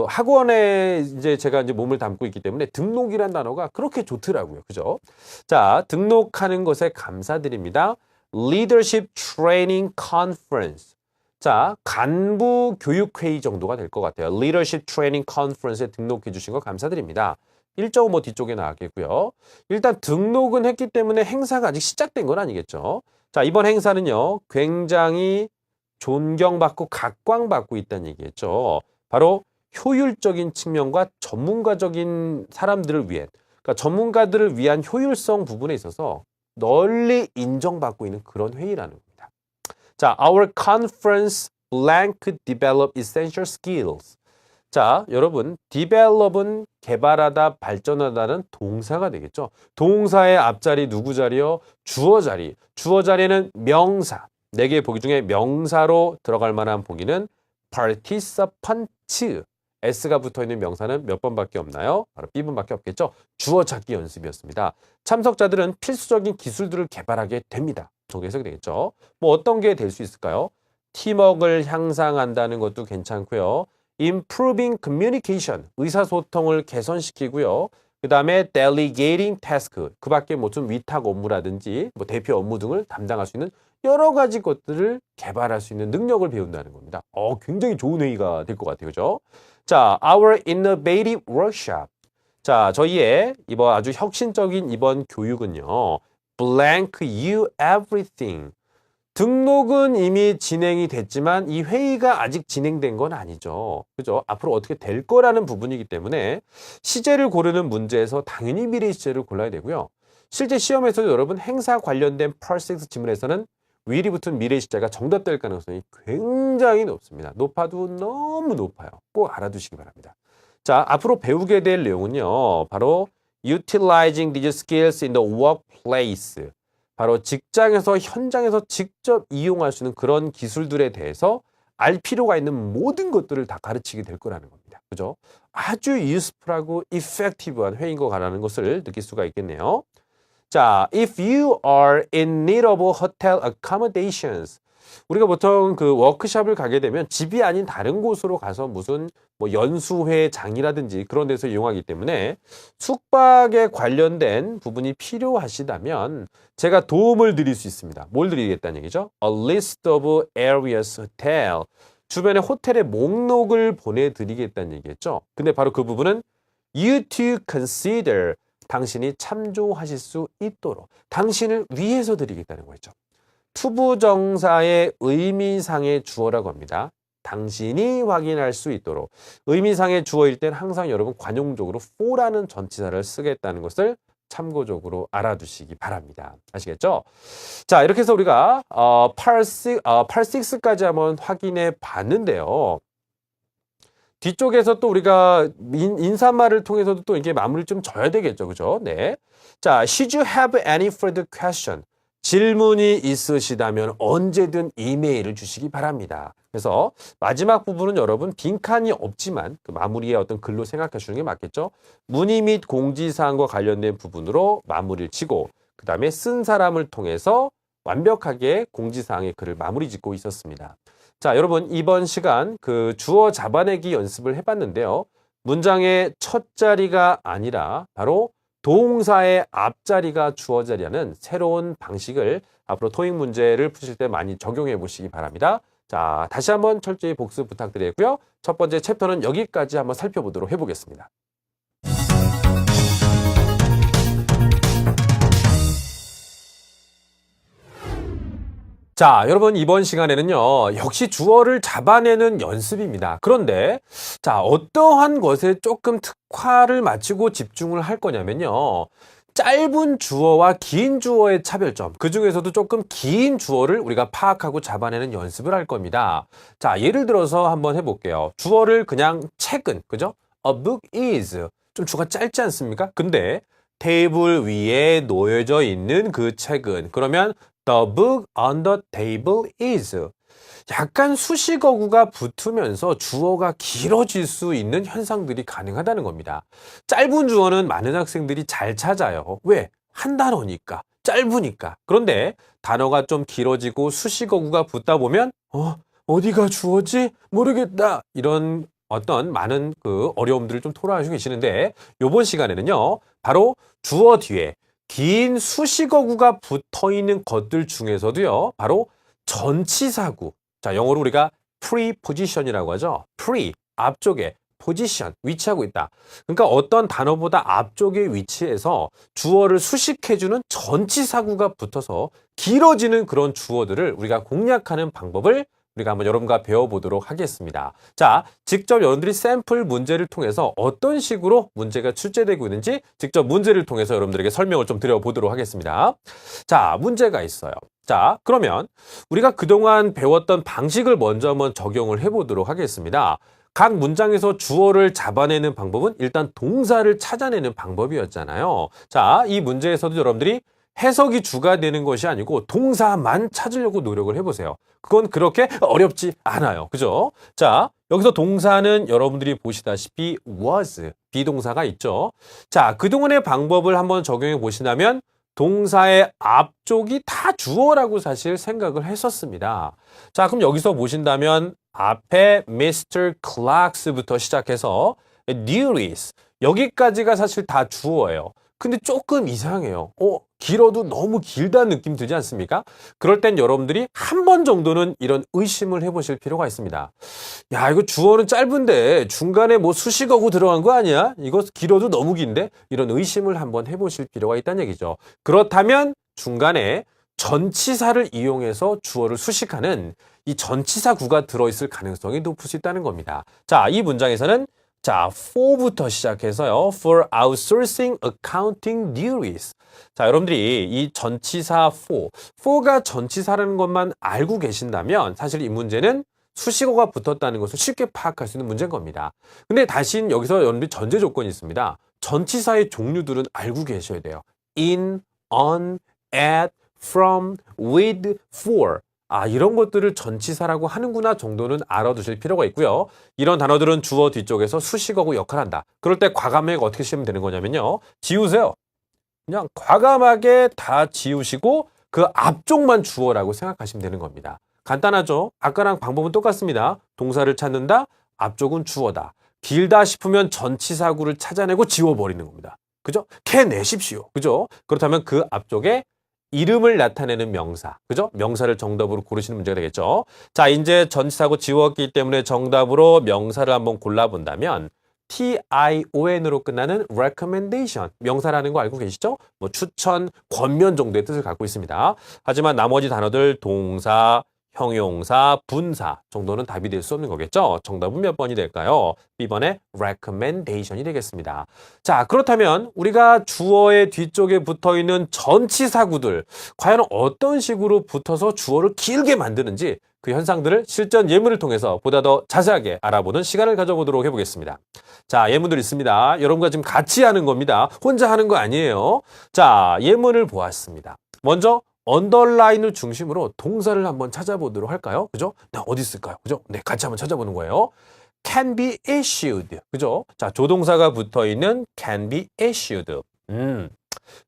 학원에 이제 제가 이제 몸을 담고 있기 때문에 등록이란 단어가 그렇게 좋더라고요. 그죠? 자, 등록하는 것에 감사드립니다. Leadership Training Conference. 자, 간부 교육회의 정도가 될 것 같아요. Leadership Training Conference에 등록해 주신 거 감사드립니다. 1.5 뒤쪽에 나가겠고요. 일단 등록은 했기 때문에 행사가 아직 시작된 건 아니겠죠. 자, 이번 행사는요, 굉장히 존경받고 각광받고 있다는 얘기겠죠. 바로 효율적인 측면과 전문가적인 사람들을 위해, 그러니까 전문가들을 위한 효율성 부분에 있어서 널리 인정받고 있는 그런 회의라는 겁니다. 자, our conference blank develop essential skills. 자, 여러분, develop은 개발하다, 발전하다는 동사가 되겠죠. 동사의 앞자리 누구 자리요? 주어 자리. 주어 자리는 명사. 4개의 보기 중에 명사로 들어갈 만한 보기는 participant. S가 붙어있는 명사는 몇 번밖에 없나요? 바로 B번밖에 없겠죠. 주어 찾기 연습이었습니다. 참석자들은 필수적인 기술들을 개발하게 됩니다. 정도 해석이 되겠죠. 뭐 어떤 게 될 수 있을까요? 팀워크를 향상한다는 것도 괜찮고요. Improving communication, 의사소통을 개선시키고요. 그 다음에 delegating task, 그 밖에 무슨 위탁 업무라든지 뭐 대표 업무 등을 담당할 수 있는 여러 가지 것들을 개발할 수 있는 능력을 배운다는 겁니다. 굉장히 좋은 회의가 될 것 같아요. 그죠? 자, our innovative workshop. 자, 저희의 이번 아주 혁신적인 이번 교육은요. blank you everything. 등록은 이미 진행이 됐지만 이 회의가 아직 진행된 건 아니죠. 그죠? 앞으로 어떻게 될 거라는 부분이기 때문에 시제를 고르는 문제에서 당연히 미래 시제를 골라야 되고요. 실제 시험에서도 여러분 행사 관련된 펄6 지문에서는 위리 붙은 미래 시제가 정답될 가능성이 굉장히 높습니다. 높아도 너무 높아요. 꼭 알아두시기 바랍니다. 자, 앞으로 배우게 될 내용은요. 바로 utilizing these skills in the workplace. 바로 직장에서 현장에서 직접 이용할 수 있는 그런 기술들에 대해서 알 필요가 있는 모든 것들을 다 가르치게 될 거라는 겁니다. 그죠? 아주 useful하고 effective한 회의인 것 같다는 것을 느낄 수가 있겠네요. 자, if you are in need of hotel accommodations. 우리가 보통 그 워크숍을 가게 되면 집이 아닌 다른 곳으로 가서 무슨 뭐 연수회장이라든지 그런 데서 이용하기 때문에 숙박에 관련된 부분이 필요하시다면 제가 도움을 드릴 수 있습니다. 뭘 드리겠다는 얘기죠? A list of areas hotel. 주변에 호텔의 목록을 보내드리겠다는 얘기겠죠. 근데 바로 그 부분은 you to consider. 당신이 참조하실 수 있도록 당신을 위해서 드리겠다는 거죠. 투부정사의 의미상의 주어라고 합니다. 당신이 확인할 수 있도록. 의미상의 주어일 때는 항상 여러분 관용적으로 for라는 전치사를 쓰겠다는 것을 참고적으로 알아두시기 바랍니다. 아시겠죠? 자, 이렇게 해서 우리가 8.6까지 한번 확인해 봤는데요. 뒤쪽에서 또 우리가 인사말을 통해서도 또 이게 마무리를 좀 져야 되겠죠. 그죠? 네. 자, should you have any further question? 질문이 있으시다면 언제든 이메일을 주시기 바랍니다. 그래서 마지막 부분은 여러분 빈칸이 없지만 그 마무리의 어떤 글로 생각해 주는 게 맞겠죠. 문의 및 공지사항과 관련된 부분으로 마무리를 치고 그 다음에 쓴 사람을 통해서 완벽하게 공지사항의 글을 마무리 짓고 있었습니다. 자, 여러분 이번 시간 그 주어 잡아내기 연습을 해봤는데요. 문장의 첫 자리가 아니라 바로 동사의 앞자리가 주어 자리라는 새로운 방식을 앞으로 토익 문제를 푸실 때 많이 적용해 보시기 바랍니다. 자, 다시 한번 철저히 복습 부탁드리고요. 첫 번째 챕터는 여기까지 한번 살펴보도록 해보겠습니다. 자, 여러분 이번 시간에는요. 역시 주어를 잡아내는 연습입니다. 그런데 자, 어떠한 것에 조금 특화를 맞추고 집중을 할 거냐면요. 짧은 주어와 긴 주어의 차별점, 그 중에서도 조금 긴 주어를 우리가 파악하고 잡아내는 연습을 할 겁니다. 자, 예를 들어서 한번 해볼게요. 주어를 그냥 책은, 그죠? A book is. 좀 주어가 짧지 않습니까? 근데 테이블 위에 놓여져 있는 그 책은, 그러면 The book on the table is. 약간 수식어구가 붙으면서 주어가 길어질 수 있는 현상들이 가능하다는 겁니다. 짧은 주어는 많은 학생들이 잘 찾아요. 왜? 한 단어니까. 짧으니까. 그런데 단어가 좀 길어지고 수식어구가 붙다 보면 어디가 주어지? 모르겠다. 이런 어떤 많은 그 어려움들을 좀 토로하시고 계시는데 이번 시간에는요. 바로 주어 뒤에 긴 수식어구가 붙어 있는 것들 중에서도요. 바로 전치사구. 자, 영어로 우리가 preposition이라고 하죠. pre, 앞쪽에 position, 위치하고 있다. 그러니까 어떤 단어보다 앞쪽에 위치해서 주어를 수식해주는 전치사구가 붙어서 길어지는 그런 주어들을 우리가 공략하는 방법을 우리가 한번 여러분과 배워보도록 하겠습니다. 자, 직접 여러분들이 샘플 문제를 통해서 어떤 식으로 문제가 출제되고 있는지 직접 문제를 통해서 여러분들에게 설명을 좀 드려보도록 하겠습니다. 자, 문제가 있어요. 자, 그러면 우리가 그동안 배웠던 방식을 먼저 한번 적용을 해보도록 하겠습니다. 각 문장에서 주어를 잡아내는 방법은 일단 동사를 찾아내는 방법이었잖아요. 자, 이 문제에서도 여러분들이 해석이 주가 되는 것이 아니고 동사만 찾으려고 노력을 해보세요. 그건 그렇게 어렵지 않아요. 그죠? 자, 여기서 동사는 여러분들이 보시다시피 was, 비동사가 있죠. 자, 그동안의 방법을 한번 적용해 보신다면 동사의 앞쪽이 다 주어라고 사실 생각을 했었습니다. 자, 그럼 여기서 보신다면 앞에 Mr. Clarks부터 시작해서 Lewis, 여기까지가 사실 다 주어예요. 근데 조금 이상해요. 길어도 너무 길다는 느낌 들지 않습니까? 그럴 땐 여러분들이 한 번 정도는 이런 의심을 해보실 필요가 있습니다. 야, 이거 주어는 짧은데 중간에 뭐 수식어구 들어간 거 아니야? 이거 길어도 너무 긴데? 이런 의심을 한번 해보실 필요가 있다는 얘기죠. 그렇다면 중간에 전치사를 이용해서 주어를 수식하는 이 전치사구가 들어있을 가능성이 높을 수 있다는 겁니다. 자, 이 문장에서는 자, for부터 시작해서요. For outsourcing accounting duties. 자, 여러분들이 이 전치사 for가 전치사라는 것만 알고 계신다면 사실 이 문제는 수식어가 붙었다는 것을 쉽게 파악할 수 있는 문제인 겁니다. 근데 다시 여기서 여러분들이 전제 조건이 있습니다. 전치사의 종류들은 알고 계셔야 돼요. in, on, at, from, with, for. 이런 것들을 전치사라고 하는구나 정도는 알아두실 필요가 있고요. 이런 단어들은 주어 뒤쪽에서 수식어구 역할을 한다. 그럴 때 과감하게 어떻게 쓰면 되는 거냐면요. 지우세요. 그냥 과감하게 다 지우시고 그 앞쪽만 주어라고 생각하시면 되는 겁니다. 간단하죠? 아까랑 방법은 똑같습니다. 동사를 찾는다, 앞쪽은 주어다. 길다 싶으면 전치사구를 찾아내고 지워버리는 겁니다. 그죠? 캐내십시오. 그죠? 그렇다면 그 앞쪽에 이름을 나타내는 명사, 그죠? 명사를 정답으로 고르시는 문제가 되겠죠. 자, 이제 전치사구 지웠기 때문에 정답으로 명사를 한번 골라본다면 TION으로 끝나는 recommendation, 명사라는 거 알고 계시죠? 뭐 추천, 권면 정도의 뜻을 갖고 있습니다. 하지만 나머지 단어들 동사, 형용사, 분사 정도는 답이 될 수 없는 거겠죠? 정답은 몇 번이 될까요? B번의 recommendation이 되겠습니다. 자, 그렇다면 우리가 주어의 뒤쪽에 붙어있는 전치사구들 과연 어떤 식으로 붙어서 주어를 길게 만드는지 그 현상들을 실전 예문을 통해서 보다 더 자세하게 알아보는 시간을 가져보도록 해보겠습니다. 자, 예문들 있습니다. 여러분과 지금 같이 하는 겁니다. 혼자 하는 거 아니에요. 자, 예문을 보았습니다. 먼저 언더라인을 중심으로 동사를 한번 찾아보도록 할까요? 그죠? 네, 어디 있을까요? 그죠? 네, 같이 한번 찾아보는 거예요. can be issued. 그죠? 자, 조동사가 붙어 있는 can be issued.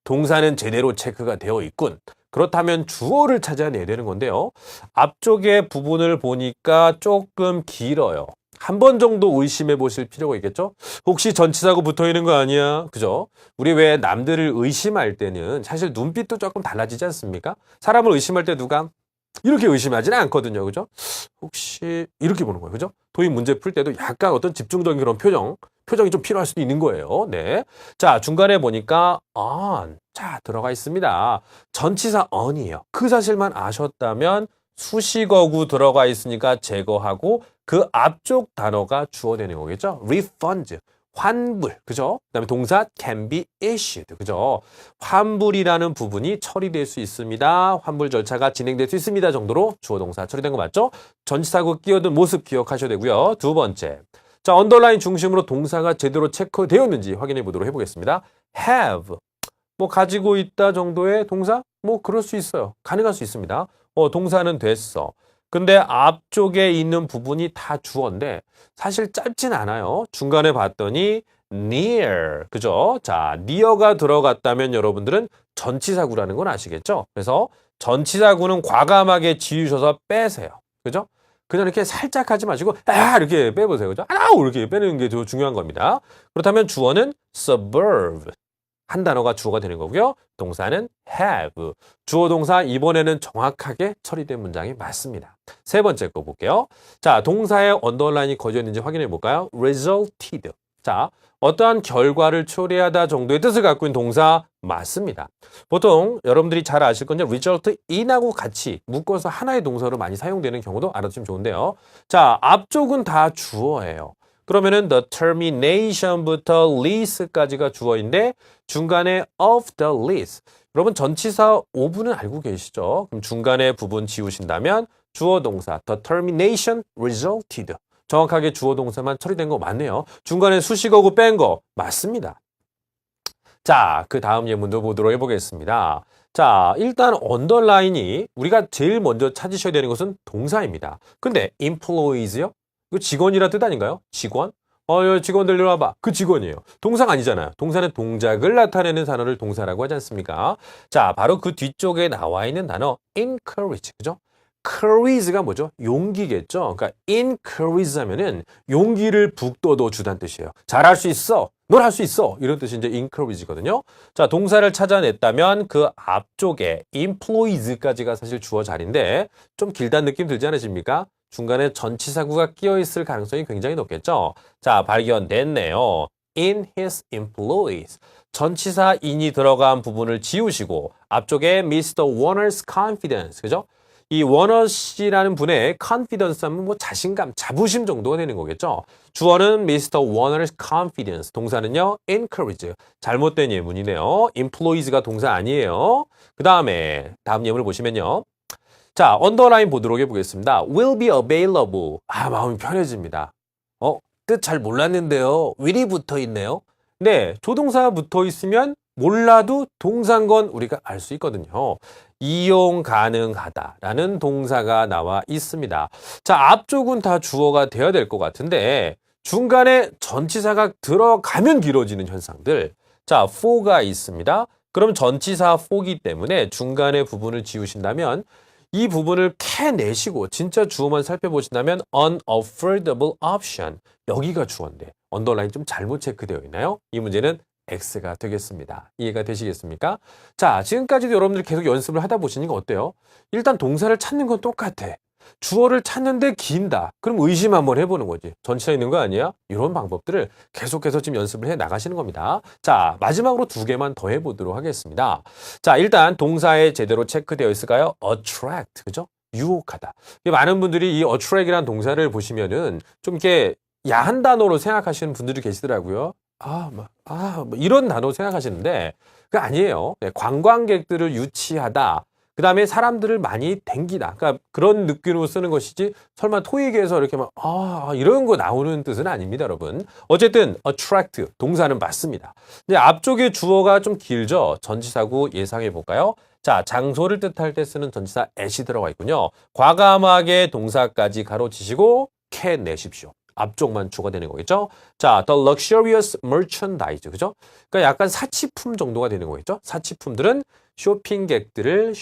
동사는 제대로 체크가 되어 있군. 그렇다면 주어를 찾아내야 되는 건데요. 앞쪽의 부분을 보니까 조금 길어요. 한 번 정도 의심해 보실 필요가 있겠죠? 혹시 전치사구 붙어 있는 거 아니야? 그죠? 우리 왜 남들을 의심할 때는 사실 눈빛도 조금 달라지지 않습니까? 사람을 의심할 때 누가 이렇게 의심하지는 않거든요. 그죠? 혹시 이렇게 보는 거예요. 그죠? 토익 문제 풀 때도 약간 어떤 집중적인 그런 표정이 좀 필요할 수도 있는 거예요. 네. 자, 중간에 보니까 on. 자, 들어가 있습니다. 전치사 on이에요. 그 사실만 아셨다면 수식어구 들어가 있으니까 제거하고 그 앞쪽 단어가 주어되는 거겠죠? refund, 환불, 그죠? 그다음에 동사 can be issued, 그죠? 환불이라는 부분이 처리될 수 있습니다. 환불 절차가 진행될 수 있습니다 정도로 주어 동사 처리된 거 맞죠? 전치사구 끼어든 모습 기억하셔야 되고요. 두 번째, 자, 언더라인 중심으로 동사가 제대로 체크되었는지 확인해 보도록 해보겠습니다. have, 뭐 가지고 있다 정도의 동사? 뭐 그럴 수 있어요. 가능할 수 있습니다. 동사는 됐어. 근데 앞쪽에 있는 부분이 다 주어인데 사실 짧진 않아요. 중간에 봤더니 near. 그죠? 자, near가 들어갔다면 여러분들은 전치사구라는 건 아시겠죠? 그래서 전치사구는 과감하게 지우셔서 빼세요. 그죠? 그냥 이렇게 살짝 하지 마시고 이렇게 빼보세요. 그죠? 이렇게 빼는 게 더 중요한 겁니다. 그렇다면 주어는 suburb. 한 단어가 주어가 되는 거고요. 동사는 have. 주어 동사 이번에는 정확하게 처리된 문장이 맞습니다. 세 번째 거 볼게요. 자, 동사에 언더라인이 거져 있는지 확인해 볼까요? resulted. 자, 어떠한 결과를 초래하다 정도의 뜻을 갖고 있는 동사 맞습니다. 보통 여러분들이 잘 아실 건데 result in하고 같이 묶어서 하나의 동사로 많이 사용되는 경우도 알아두시면 좋은데요. 자, 앞쪽은 다 주어예요. 그러면은 the termination부터 lease까지가 주어인데 중간에 of the lease. 여러분 전치사 오분은 알고 계시죠? 그럼 중간에 부분 지우신다면 주어 동사 the termination resulted. 정확하게 주어 동사만 처리된 거 맞네요. 중간에 수식어고 뺀 거 맞습니다. 자, 그 다음 예문도 보도록 해보겠습니다. 자, 일단 언더라인이 우리가 제일 먼저 찾으셔야 되는 것은 동사입니다. 근데 employees요? 이거 직원이라 뜻 아닌가요? 직원? 직원들 이리 와봐. 그 직원이에요. 동사가 아니잖아요. 동사는 동작을 나타내는 단어를 동사라고 하지 않습니까? 자, 바로 그 뒤쪽에 나와 있는 단어 encourage. 그죠? courage가 뭐죠? 용기겠죠? 그러니까 encourage 하면은 용기를 북돋워 주다는 뜻이에요. 잘할 수 있어. 넌 할 수 있어. 이런 뜻이 이제 encourage거든요. 자, 동사를 찾아냈다면 그 앞쪽에 employees까지가 사실 주어 자리인데 좀 길다는 느낌 들지 않으십니까? 중간에 전치사구가 끼어 있을 가능성이 굉장히 높겠죠. 자, 발견됐네요. in his employees. 전치사 in이 들어간 부분을 지우시고 앞쪽에 Mr. Warner's confidence. 그죠? 이 워너 씨라는 분의 confidence 하면 뭐 자신감, 자부심 정도가 되는 거겠죠. 주어는 Mr. Warner's confidence. 동사는요, encourage. 잘못된 예문이네요. employees가 동사 아니에요. 그 다음에 다음 예문을 보시면요. 자, 언더라인 보도록 해보겠습니다. will be available. 마음이 편해집니다. 뜻 잘 몰랐는데요. will이 붙어 있네요. 네, 조동사가 붙어 있으면 몰라도 동사인 건 우리가 알 수 있거든요. 이용 가능하다라는 동사가 나와 있습니다. 자, 앞쪽은 다 주어가 되어야 될 것 같은데 중간에 전치사가 들어가면 길어지는 현상들. 자, for가 있습니다. 그럼 전치사 for이기 때문에 중간에 부분을 지우신다면 이 부분을 캐내시고 진짜 주어만 살펴보신다면 unaffordable option. 여기가 주어인데 언더라인 좀 잘못 체크되어 있나요? 이 문제는 X가 되겠습니다. 이해가 되시겠습니까? 자, 지금까지도 여러분들 계속 연습을 하다 보시니까 어때요? 일단 동사를 찾는 건 똑같아. 주어를 찾는데 긴다. 그럼 의심 한번 해보는 거지. 전치사 있는 거 아니야? 이런 방법들을 계속해서 지금 연습을 해 나가시는 겁니다. 자, 마지막으로 두 개만 더 해보도록 하겠습니다. 자, 일단 동사에 제대로 체크되어 있을까요? attract. 그죠? 유혹하다. 많은 분들이 이 attract이라는 동사를 보시면은 좀 이렇게 야한 단어로 생각하시는 분들이 계시더라고요. 뭐 이런 단어 생각하시는데 그게 아니에요. 네, 관광객들을 유치하다. 그 다음에 사람들을 많이 댕기다. 그러니까 그런 느낌으로 쓰는 것이지 설마 토익에서 이렇게 막 이런 거 나오는 뜻은 아닙니다, 여러분. 어쨌든 attract 동사는 맞습니다. 근데 앞쪽에 주어가 좀 길죠. 전치사구 예상해 볼까요? 자, 장소를 뜻할 때 쓰는 전치사 at이 들어가 있군요. 과감하게 동사까지 가로치시고 캐내십시오. 앞쪽만 주가 되는 거겠죠? 자, the luxurious merchandise. 그죠? 그러니까 약간 사치품 정도가 되는 거겠죠? 사치품들은 쇼핑객들을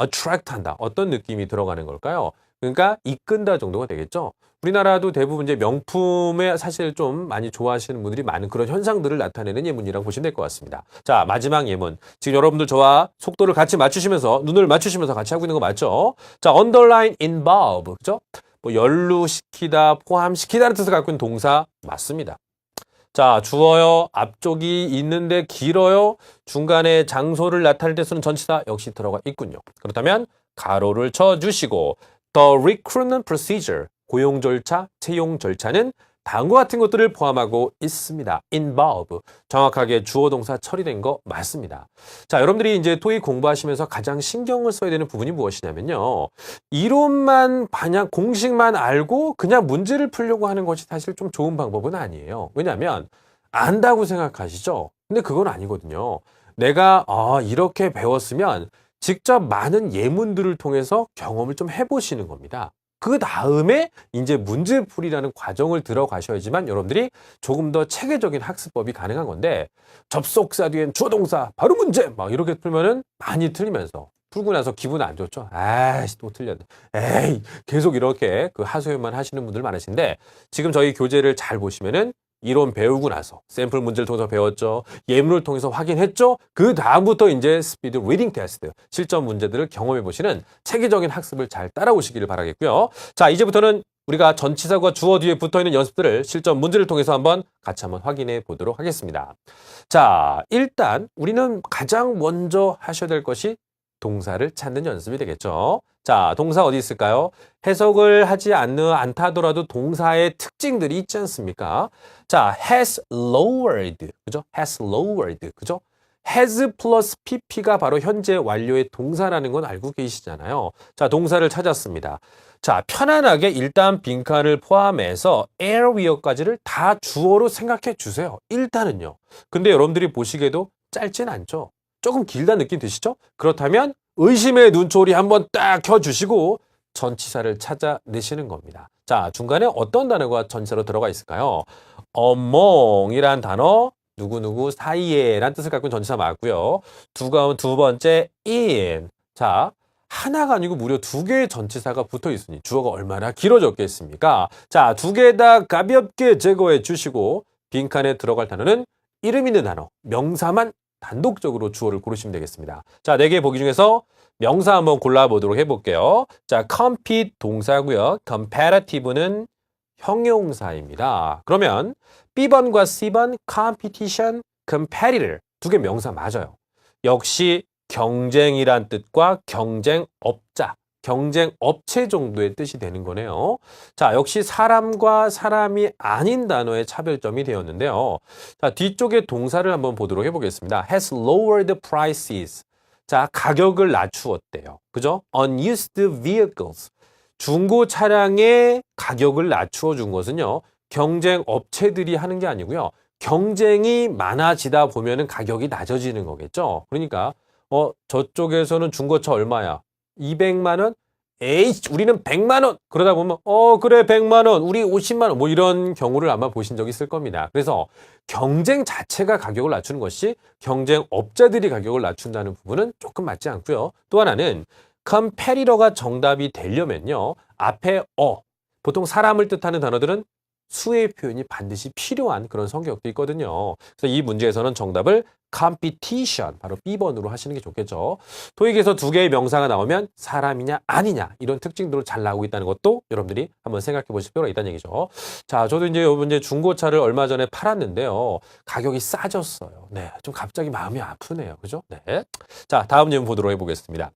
attract 한다. 어떤 느낌이 들어가는 걸까요? 그러니까 이끈다 정도가 되겠죠? 우리나라도 대부분 이제 명품에 사실 좀 많이 좋아하시는 분들이 많은 그런 현상들을 나타내는 예문이라고 보시면 될 것 같습니다. 자, 마지막 예문. 지금 여러분들 저와 속도를 같이 맞추시면서, 눈을 맞추시면서 같이 하고 있는 거 맞죠? 자, underline, involve. 그죠? 뭐 연루시키다, 포함시키다는 뜻을 갖고 있는 동사 맞습니다. 자, 주어요. 앞쪽이 있는데 길어요. 중간에 장소를 나타낼 때 쓰는 전치사 역시 들어가 있군요. 그렇다면 가로를 쳐주시고 the recruitment procedure, 고용 절차, 채용 절차는 다음과 같은 것들을 포함하고 있습니다. involve, 정확하게 주어 동사 처리된 거 맞습니다. 자, 여러분들이 이제 토익 공부하시면서 가장 신경을 써야 되는 부분이 무엇이냐면요. 이론만 그냥 공식만 알고 그냥 문제를 풀려고 하는 것이 사실 좀 좋은 방법은 아니에요. 왜냐하면 안다고 생각하시죠? 근데 그건 아니거든요. 내가 이렇게 배웠으면 직접 많은 예문들을 통해서 경험을 좀 해보시는 겁니다. 그 다음에 이제 문제풀이라는 과정을 들어가셔야지만 여러분들이 조금 더 체계적인 학습법이 가능한 건데 접속사 뒤엔 주어동사 바로 문제 막 이렇게 풀면은 많이 틀리면서 풀고 나서 기분 안 좋죠. 아이씨 또 틀렸네. 에이 계속 이렇게 그 하소연만 하시는 분들 많으신데 지금 저희 교재를 잘 보시면은 이론 배우고 나서 샘플 문제를 통해서 배웠죠. 예문을 통해서 확인했죠. 그 다음부터 이제 스피드 리딩 테스트, 실전 문제들을 경험해 보시는 체계적인 학습을 잘 따라오시기를 바라겠고요. 자, 이제부터는 우리가 전치사과 주어 뒤에 붙어있는 연습들을 실전 문제를 통해서 한번 같이 한번 확인해 보도록 하겠습니다. 자, 일단 우리는 가장 먼저 하셔야 될 것이 동사를 찾는 연습이 되겠죠. 자, 동사 어디 있을까요? 해석을 하지 않다더라도 동사의 특징들이 있지 않습니까? 자, has lowered, 그죠? has lowered, 그죠? has 플러스 pp가 바로 현재 완료의 동사라는 건 알고 계시잖아요. 자, 동사를 찾았습니다. 자, 편안하게 일단 빈칸을 포함해서 area까지를 다 주어로 생각해 주세요. 일단은요. 근데 여러분들이 보시기에도 짧진 않죠? 조금 길다 느낌 드시죠? 그렇다면 의심의 눈초리 한번 딱 켜주시고 전치사를 찾아내시는 겁니다. 자, 중간에 어떤 단어가 전치사로 들어가 있을까요? among이란 단어, 누구누구 사이에 란 뜻을 갖고 있는 전치사 맞고요. 두 번째 in. 자, 하나가 아니고 무려 두 개의 전치사가 붙어 있으니 주어가 얼마나 길어졌겠습니까? 자, 두 개 다 가볍게 제거해 주시고 빈칸에 들어갈 단어는 이름 있는 단어, 명사만 단독적으로 주어를 고르시면 되겠습니다. 자, 4개 보기 중에서 명사 한번 골라보도록 해볼게요. 자, compete 동사고요. competitive는 형용사입니다. 그러면 B번과 C번 competition, competitor 두 개 명사 맞아요. 역시 경쟁이란 뜻과 경쟁업자, 경쟁업체 정도의 뜻이 되는 거네요. 자, 역시 사람과 사람이 아닌 단어의 차별점이 되었는데요. 자, 뒤쪽에 동사를 한번 보도록 해보겠습니다. has lowered prices. 자, 가격을 낮추었대요. 그죠? unused vehicles. 중고 차량의 가격을 낮추어 준 것은요. 경쟁업체들이 하는 게 아니고요. 경쟁이 많아지다 보면은 가격이 낮아지는 거겠죠. 그러니까 저쪽에서는 중고차 얼마야? 200만 원? 에이, 우리는 100만 원. 그러다 보면 그래 100만 원. 우리 50만 원. 뭐 이런 경우를 아마 보신 적이 있을 겁니다. 그래서 경쟁 자체가 가격을 낮추는 것이 경쟁업자들이 가격을 낮춘다는 부분은 조금 맞지 않고요. 또 하나는 컴페리터가 정답이 되려면요. 앞에 보통 사람을 뜻하는 단어들은 수의 표현이 반드시 필요한 그런 성격도 있거든요. 그래서 이 문제에서는 정답을 competition, 바로 B번으로 하시는 게 좋겠죠. 토익에서 두 개의 명사가 나오면 사람이냐 아니냐 이런 특징들로 잘 나오고 있다는 것도 여러분들이 한번 생각해 보실 필요가 있다는 얘기죠. 자, 저도 이제 이번 중고차를 얼마 전에 팔았는데요. 가격이 싸졌어요. 네, 좀 갑자기 마음이 아프네요. 그죠? 네. 자, 다음 예문 보도록 해보겠습니다.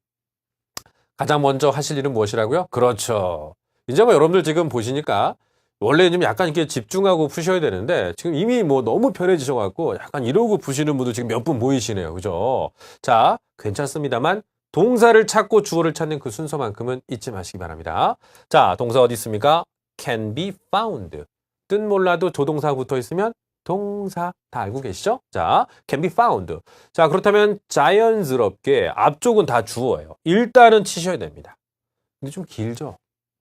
가장 먼저 하실 일은 무엇이라고요? 그렇죠. 이제 뭐 여러분들 지금 보시니까 원래 좀 약간 이렇게 집중하고 푸셔야 되는데 지금 이미 뭐 너무 편해지셔갖고 약간 이러고 푸시는 분도 지금 몇 분 보이시네요. 그죠? 자, 괜찮습니다만 동사를 찾고 주어를 찾는 그 순서만큼은 잊지 마시기 바랍니다. 자, 동사 어디 있습니까? can be found. 뜻 몰라도 조동사 붙어 있으면 동사 다 알고 계시죠? 자, can be found. 자, 그렇다면 자연스럽게 앞쪽은 다 주어예요. 일단은 치셔야 됩니다. 근데 좀 길죠?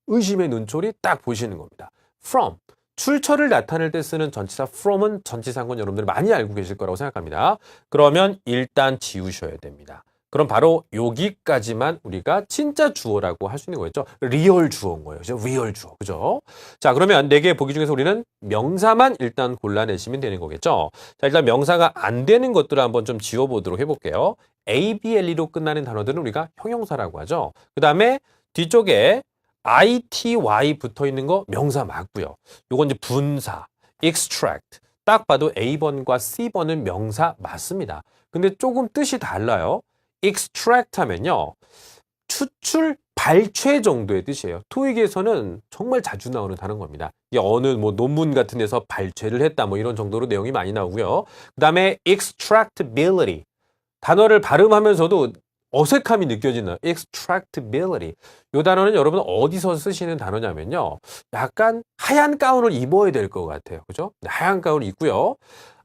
의심의 눈초리 딱 보시는 겁니다. from. 출처를 나타낼 때 쓰는 전치사 from은 전치사인 건 여러분들이 많이 알고 계실 거라고 생각합니다. 그러면 일단 지우셔야 됩니다. 그럼 바로 여기까지만 우리가 진짜 주어라고 할 수 있는 거겠죠. 리얼 주어인 거예요. 그죠? 리얼 주어. 그죠? 자, 그러면 4개 보기 중에서 우리는 명사만 일단 골라내시면 되는 거겠죠. 자, 일단 명사가 안 되는 것들을 한번 좀 지워보도록 해볼게요. ABLE로 끝나는 단어들은 우리가 형용사라고 하죠. 그 다음에 뒤쪽에 ITY 붙어 있는 거 명사 맞고요. 요건 이제 분사, extract. 딱 봐도 A번과 C번은 명사 맞습니다. 근데 조금 뜻이 달라요. extract 하면요. 추출, 발췌 정도의 뜻이에요. 토익에서는 정말 자주 나오는 단어인 겁니다. 이게 어느 뭐 논문 같은 데서 발췌를 했다 뭐 이런 정도로 내용이 많이 나오고요. 그 다음에 extractability. 단어를 발음하면서도 어색함이 느껴지는 extractability. 이 단어는 여러분 어디서 쓰시는 단어냐면요. 약간 하얀 가운을 입어야 될 것 같아요. 그죠? 하얀 가운을 입고요.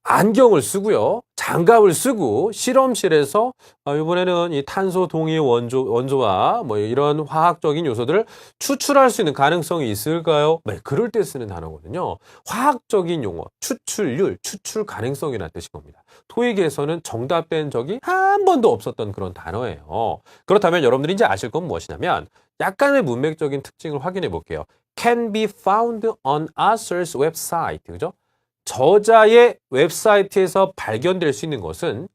안경을 쓰고요. 장갑을 쓰고 실험실에서 이번에는 이 탄소 동위 원소와 뭐 이런 화학적인 요소들을 추출할 수 있는 가능성이 있을까요? 네, 그럴 때 쓰는 단어거든요. 화학적인 용어, 추출률, 추출 가능성이라는 뜻인 겁니다. 토익에서는 정답된 적이 한 번도 없었던 그런 단어예요. 그렇다면 여러분들이 이제 아실 건 무엇이냐면 약간의 문맥적인 특징을 확인해 볼게요. Can be found on author's website. 그죠? 저자의 웹사이트에서 발견될 수 있는 것은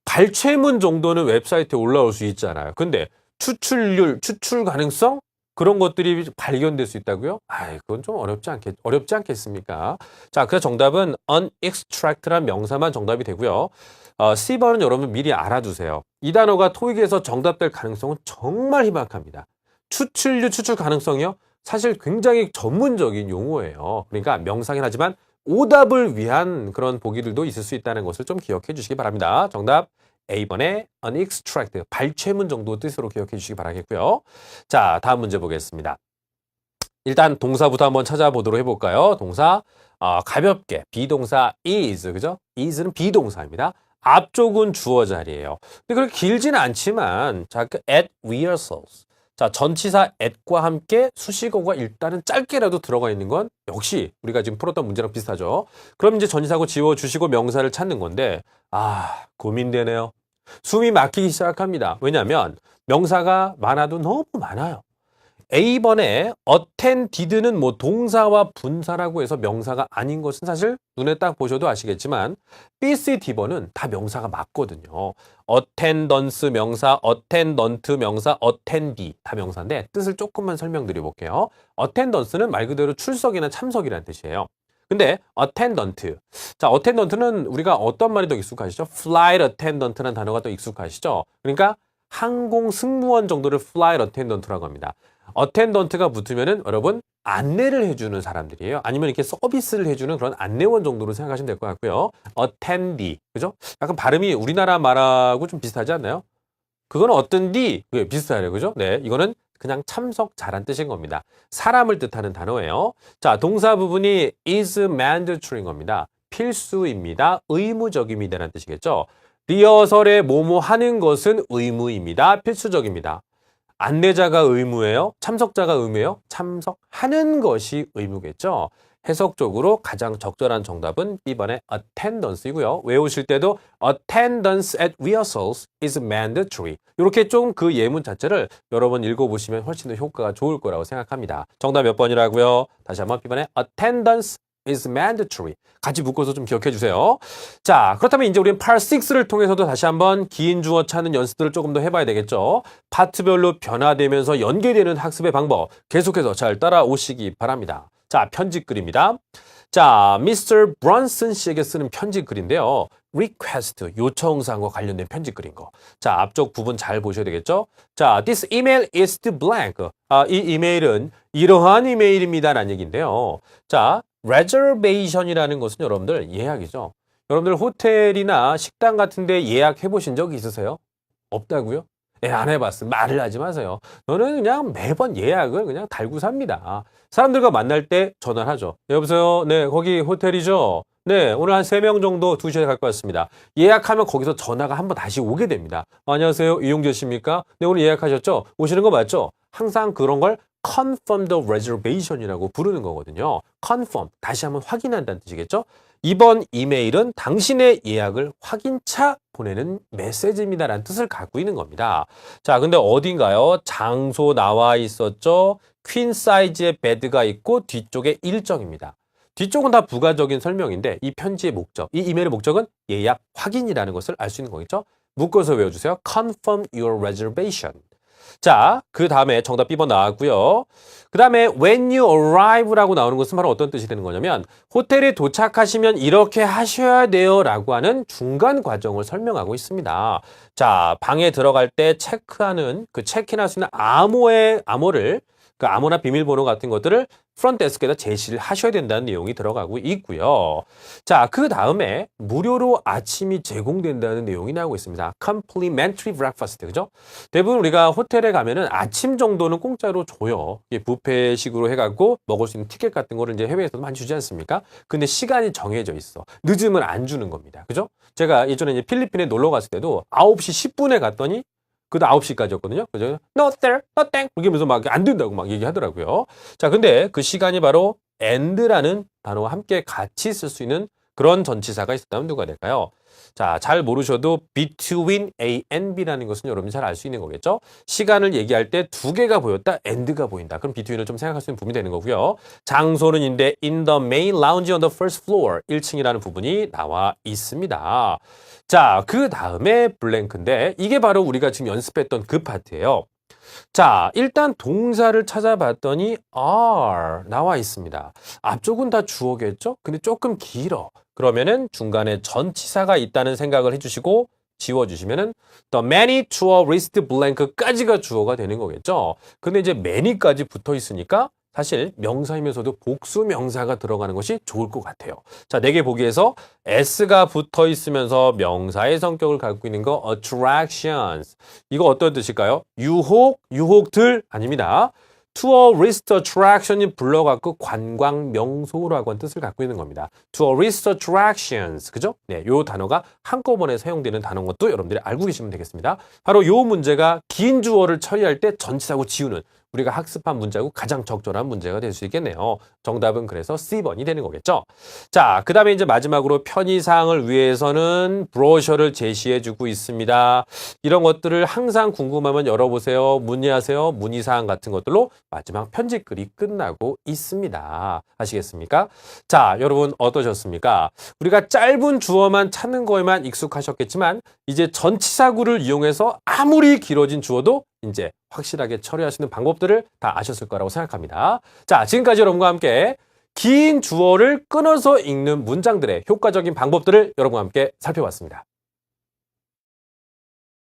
발췌문 정도는 웹사이트에 올라올 수 있잖아요. 근데 추출률, 추출 가능성? 그런 것들이 발견될 수 있다고요? 그건 좀 어렵지 않겠습니까? 자, 그래서 정답은 unextract란 명사만 정답이 되고요. C번은 여러분 미리 알아두세요. 이 단어가 토익에서 정답될 가능성은 정말 희박합니다. 추출률, 추출 가능성이요? 사실 굉장히 전문적인 용어예요. 그러니까 명사긴 하지만 오답을 위한 그런 보기들도 있을 수 있다는 것을 좀 기억해 주시기 바랍니다. 정답 A번에 unextract, 발췌문 정도 뜻으로 기억해 주시기 바라겠고요. 자, 다음 문제 보겠습니다. 일단 동사부터 한번 찾아보도록 해볼까요? 동사 가볍게 비동사 is, 그죠? is는 비동사입니다. 앞쪽은 주어 자리예요. 근데 그렇게 길지는 않지만 자, at rehearsals. 자, 전치사 at과 함께 수식어가 일단은 짧게라도 들어가 있는 건 역시 우리가 지금 풀었던 문제랑 비슷하죠. 그럼 이제 전치사고 지워주시고 명사를 찾는 건데 고민되네요. 숨이 막히기 시작합니다. 왜냐하면 명사가 많아도 너무 많아요. A번에 attended는 뭐 동사와 분사라고 해서 명사가 아닌 것은 사실 눈에 딱 보셔도 아시겠지만 B, C, D번은 다 명사가 맞거든요. attendance 명사, attendant 명사, attendee 다 명사인데 뜻을 조금만 설명드려 볼게요. attendance는 말 그대로 출석이나 참석이라는 뜻이에요. 근데 attendant, 자, attendant는 우리가 어떤 말이 더 익숙하시죠? flight attendant라는 단어가 더 익숙하시죠? 그러니까 항공 승무원 정도를 flight attendant라고 합니다. 어텐던트가 붙으면은 여러분 안내를 해주는 사람들이에요. 아니면 이렇게 서비스를 해주는 그런 안내원 정도로 생각하시면 될 것 같고요. attendee, 그죠? 약간 발음이 우리나라 말하고 좀 비슷하지 않나요? 그건 어떤디? 비슷하네요, 그죠? 네, 이거는 그냥 참석 잘한 뜻인 겁니다. 사람을 뜻하는 단어예요. 자, 동사 부분이 is mandatory인 겁니다. 필수입니다. 의무적입니다라는 뜻이겠죠. 리허설에 뭐뭐 하는 것은 의무입니다. 필수적입니다. 안내자가 의무예요? 참석자가 의무예요? 참석하는 것이 의무겠죠. 해석적으로 가장 적절한 정답은 B번의 attendance이고요. 외우실 때도 attendance at rehearsals is mandatory. 이렇게 좀 그 예문 자체를 여러 번 읽어보시면 훨씬 더 효과가 좋을 거라고 생각합니다. 정답 몇 번이라고요? 다시 한번 B번의 attendance is mandatory. 같이 묶어서 좀 기억해 주세요. 자, 그렇다면 이제 우리는 Part 6를 통해서도 다시 한번 긴 주어 찾는 연습들을 조금 더 해봐야 되겠죠. 파트별로 변화되면서 연계되는 학습의 방법 계속해서 잘 따라오시기 바랍니다. 자, 편집글입니다. 자, Mr. Brunson 씨에게 쓰는 편집글인데요. request, 요청사항과 관련된 편집글인 거. 자, 앞쪽 부분 잘 보셔야 되겠죠? 자, this email is the blank. 이 이메일은 이러한 이메일입니다. 라는 얘기인데요. 자, reservation이라는 것은 여러분들 예약이죠. 여러분들 호텔이나 식당 같은 데 예약해 보신 적이 있으세요? 없다고요? 예, 안 해봤어요. 말을 하지 마세요. 저는 그냥 매번 예약을 그냥 달고 삽니다. 사람들과 만날 때 전화를 하죠. 여보세요? 네, 거기 호텔이죠? 네, 오늘 한 3명 정도 2시에 갈 것 같습니다. 예약하면 거기서 전화가 한번 다시 오게 됩니다. 안녕하세요, 이용재 씨입니까? 네, 오늘 예약하셨죠? 오시는 거 맞죠? 항상 그런 걸 confirm the reservation이라고 부르는 거거든요. confirm, 다시 한번 확인한다는 뜻이겠죠? 이번 이메일은 당신의 예약을 확인차 보내는 메시지입니다라는 뜻을 갖고 있는 겁니다. 자, 근데 어딘가요? 장소 나와 있었죠? 퀸 사이즈의 베드가 있고 뒤쪽에 일정입니다. 뒤쪽은 다 부가적인 설명인데 이 편지의 목적, 이 이메일의 목적은 예약 확인이라는 것을 알 수 있는 거겠죠? 묶어서 외워주세요. Confirm your reservation. 자, 그 다음에 정답 B번 나왔고요. 그 다음에 when you arrive라고 나오는 것은 바로 어떤 뜻이 되는 거냐면 호텔에 도착하시면 이렇게 하셔야 돼요 라고 하는 중간 과정을 설명하고 있습니다. 자, 방에 들어갈 때 체크하는 그 체크인할 수 있는 암호를 그 암호나 비밀번호 같은 것들을 프런트 데스크에다 제시를 하셔야 된다는 내용이 들어가고 있고요. 자, 그 다음에 무료로 아침이 제공된다는 내용이 나오고 있습니다. Complimentary breakfast, 그죠? 대부분 우리가 호텔에 가면은 아침 정도는 공짜로 줘요. 이게 뷔페식으로 해갖고 먹을 수 있는 티켓 같은 거를 이제 해외에서도 많이 주지 않습니까? 근데 시간이 정해져 있어. 늦으면 안 주는 겁니다. 그죠? 제가 예전에 이제 필리핀에 놀러 갔을 때도 9시 10분에 갔더니 그도 9시까지였거든요. 그죠? No, sir, no, thank. 그러면서 막 안 된다고 막 얘기하더라고요. 자, 근데 그 시간이 바로 and라는 단어와 함께 같이 쓸 수 있는 그런 전치사가 있었다면 누가 될까요? 자, 잘 모르셔도 between A and B라는 것은 여러분이 잘 알 수 있는 거겠죠? 시간을 얘기할 때 두 개가 보였다, and가 보인다. 그럼 between을 좀 생각할 수 있는 부분이 되는 거고요. 장소는인데 in the main lounge on the first floor, 1층이라는 부분이 나와 있습니다. 자, 그 다음에 블랭크인데 이게 바로 우리가 지금 연습했던 그 파트예요. 자, 일단 동사를 찾아봤더니 are 나와 있습니다. 앞쪽은 다 주어겠죠? 근데 조금 길어. 그러면은 중간에 전치사가 있다는 생각을 해주시고 지워주시면은 the many tourist blank까지가 주어가 되는 거겠죠? 근데 이제 many까지 붙어 있으니까 사실 명사이면서도 복수 명사가 들어가는 것이 좋을 것 같아요. 자, 4개 보기에서 s가 붙어 있으면서 명사의 성격을 갖고 있는 거 attractions. 이거 어떤 뜻일까요? 유혹들 아닙니다. tourist attraction이 불러갖고 관광 명소라고 하는 뜻을 갖고 있는 겁니다. tourist attractions. 그죠? 네, 요 단어가 한꺼번에 사용되는 단어인 것도 여러분들이 알고 계시면 되겠습니다. 바로 요 문제가 긴 주어를 처리할 때 전치사고 지우는 우리가 학습한 문제하고 가장 적절한 문제가 될 수 있겠네요. 정답은 그래서 C번이 되는 거겠죠. 자, 그 다음에 이제 마지막으로 편의사항을 위해서는 브로셔를 제시해주고 있습니다. 이런 것들을 항상 궁금하면 열어보세요. 문의하세요. 문의사항 같은 것들로 마지막 편집글이 끝나고 있습니다. 아시겠습니까? 자, 여러분 어떠셨습니까? 우리가 짧은 주어만 찾는 거에만 익숙하셨겠지만 이제 전치사구를 이용해서 아무리 길어진 주어도 이제 확실하게 처리할 수 있는 방법들을 다 아셨을 거라고 생각합니다. 자, 지금까지 여러분과 함께 긴 주어를 끊어서 읽는 문장들의 효과적인 방법들을 여러분과 함께 살펴봤습니다.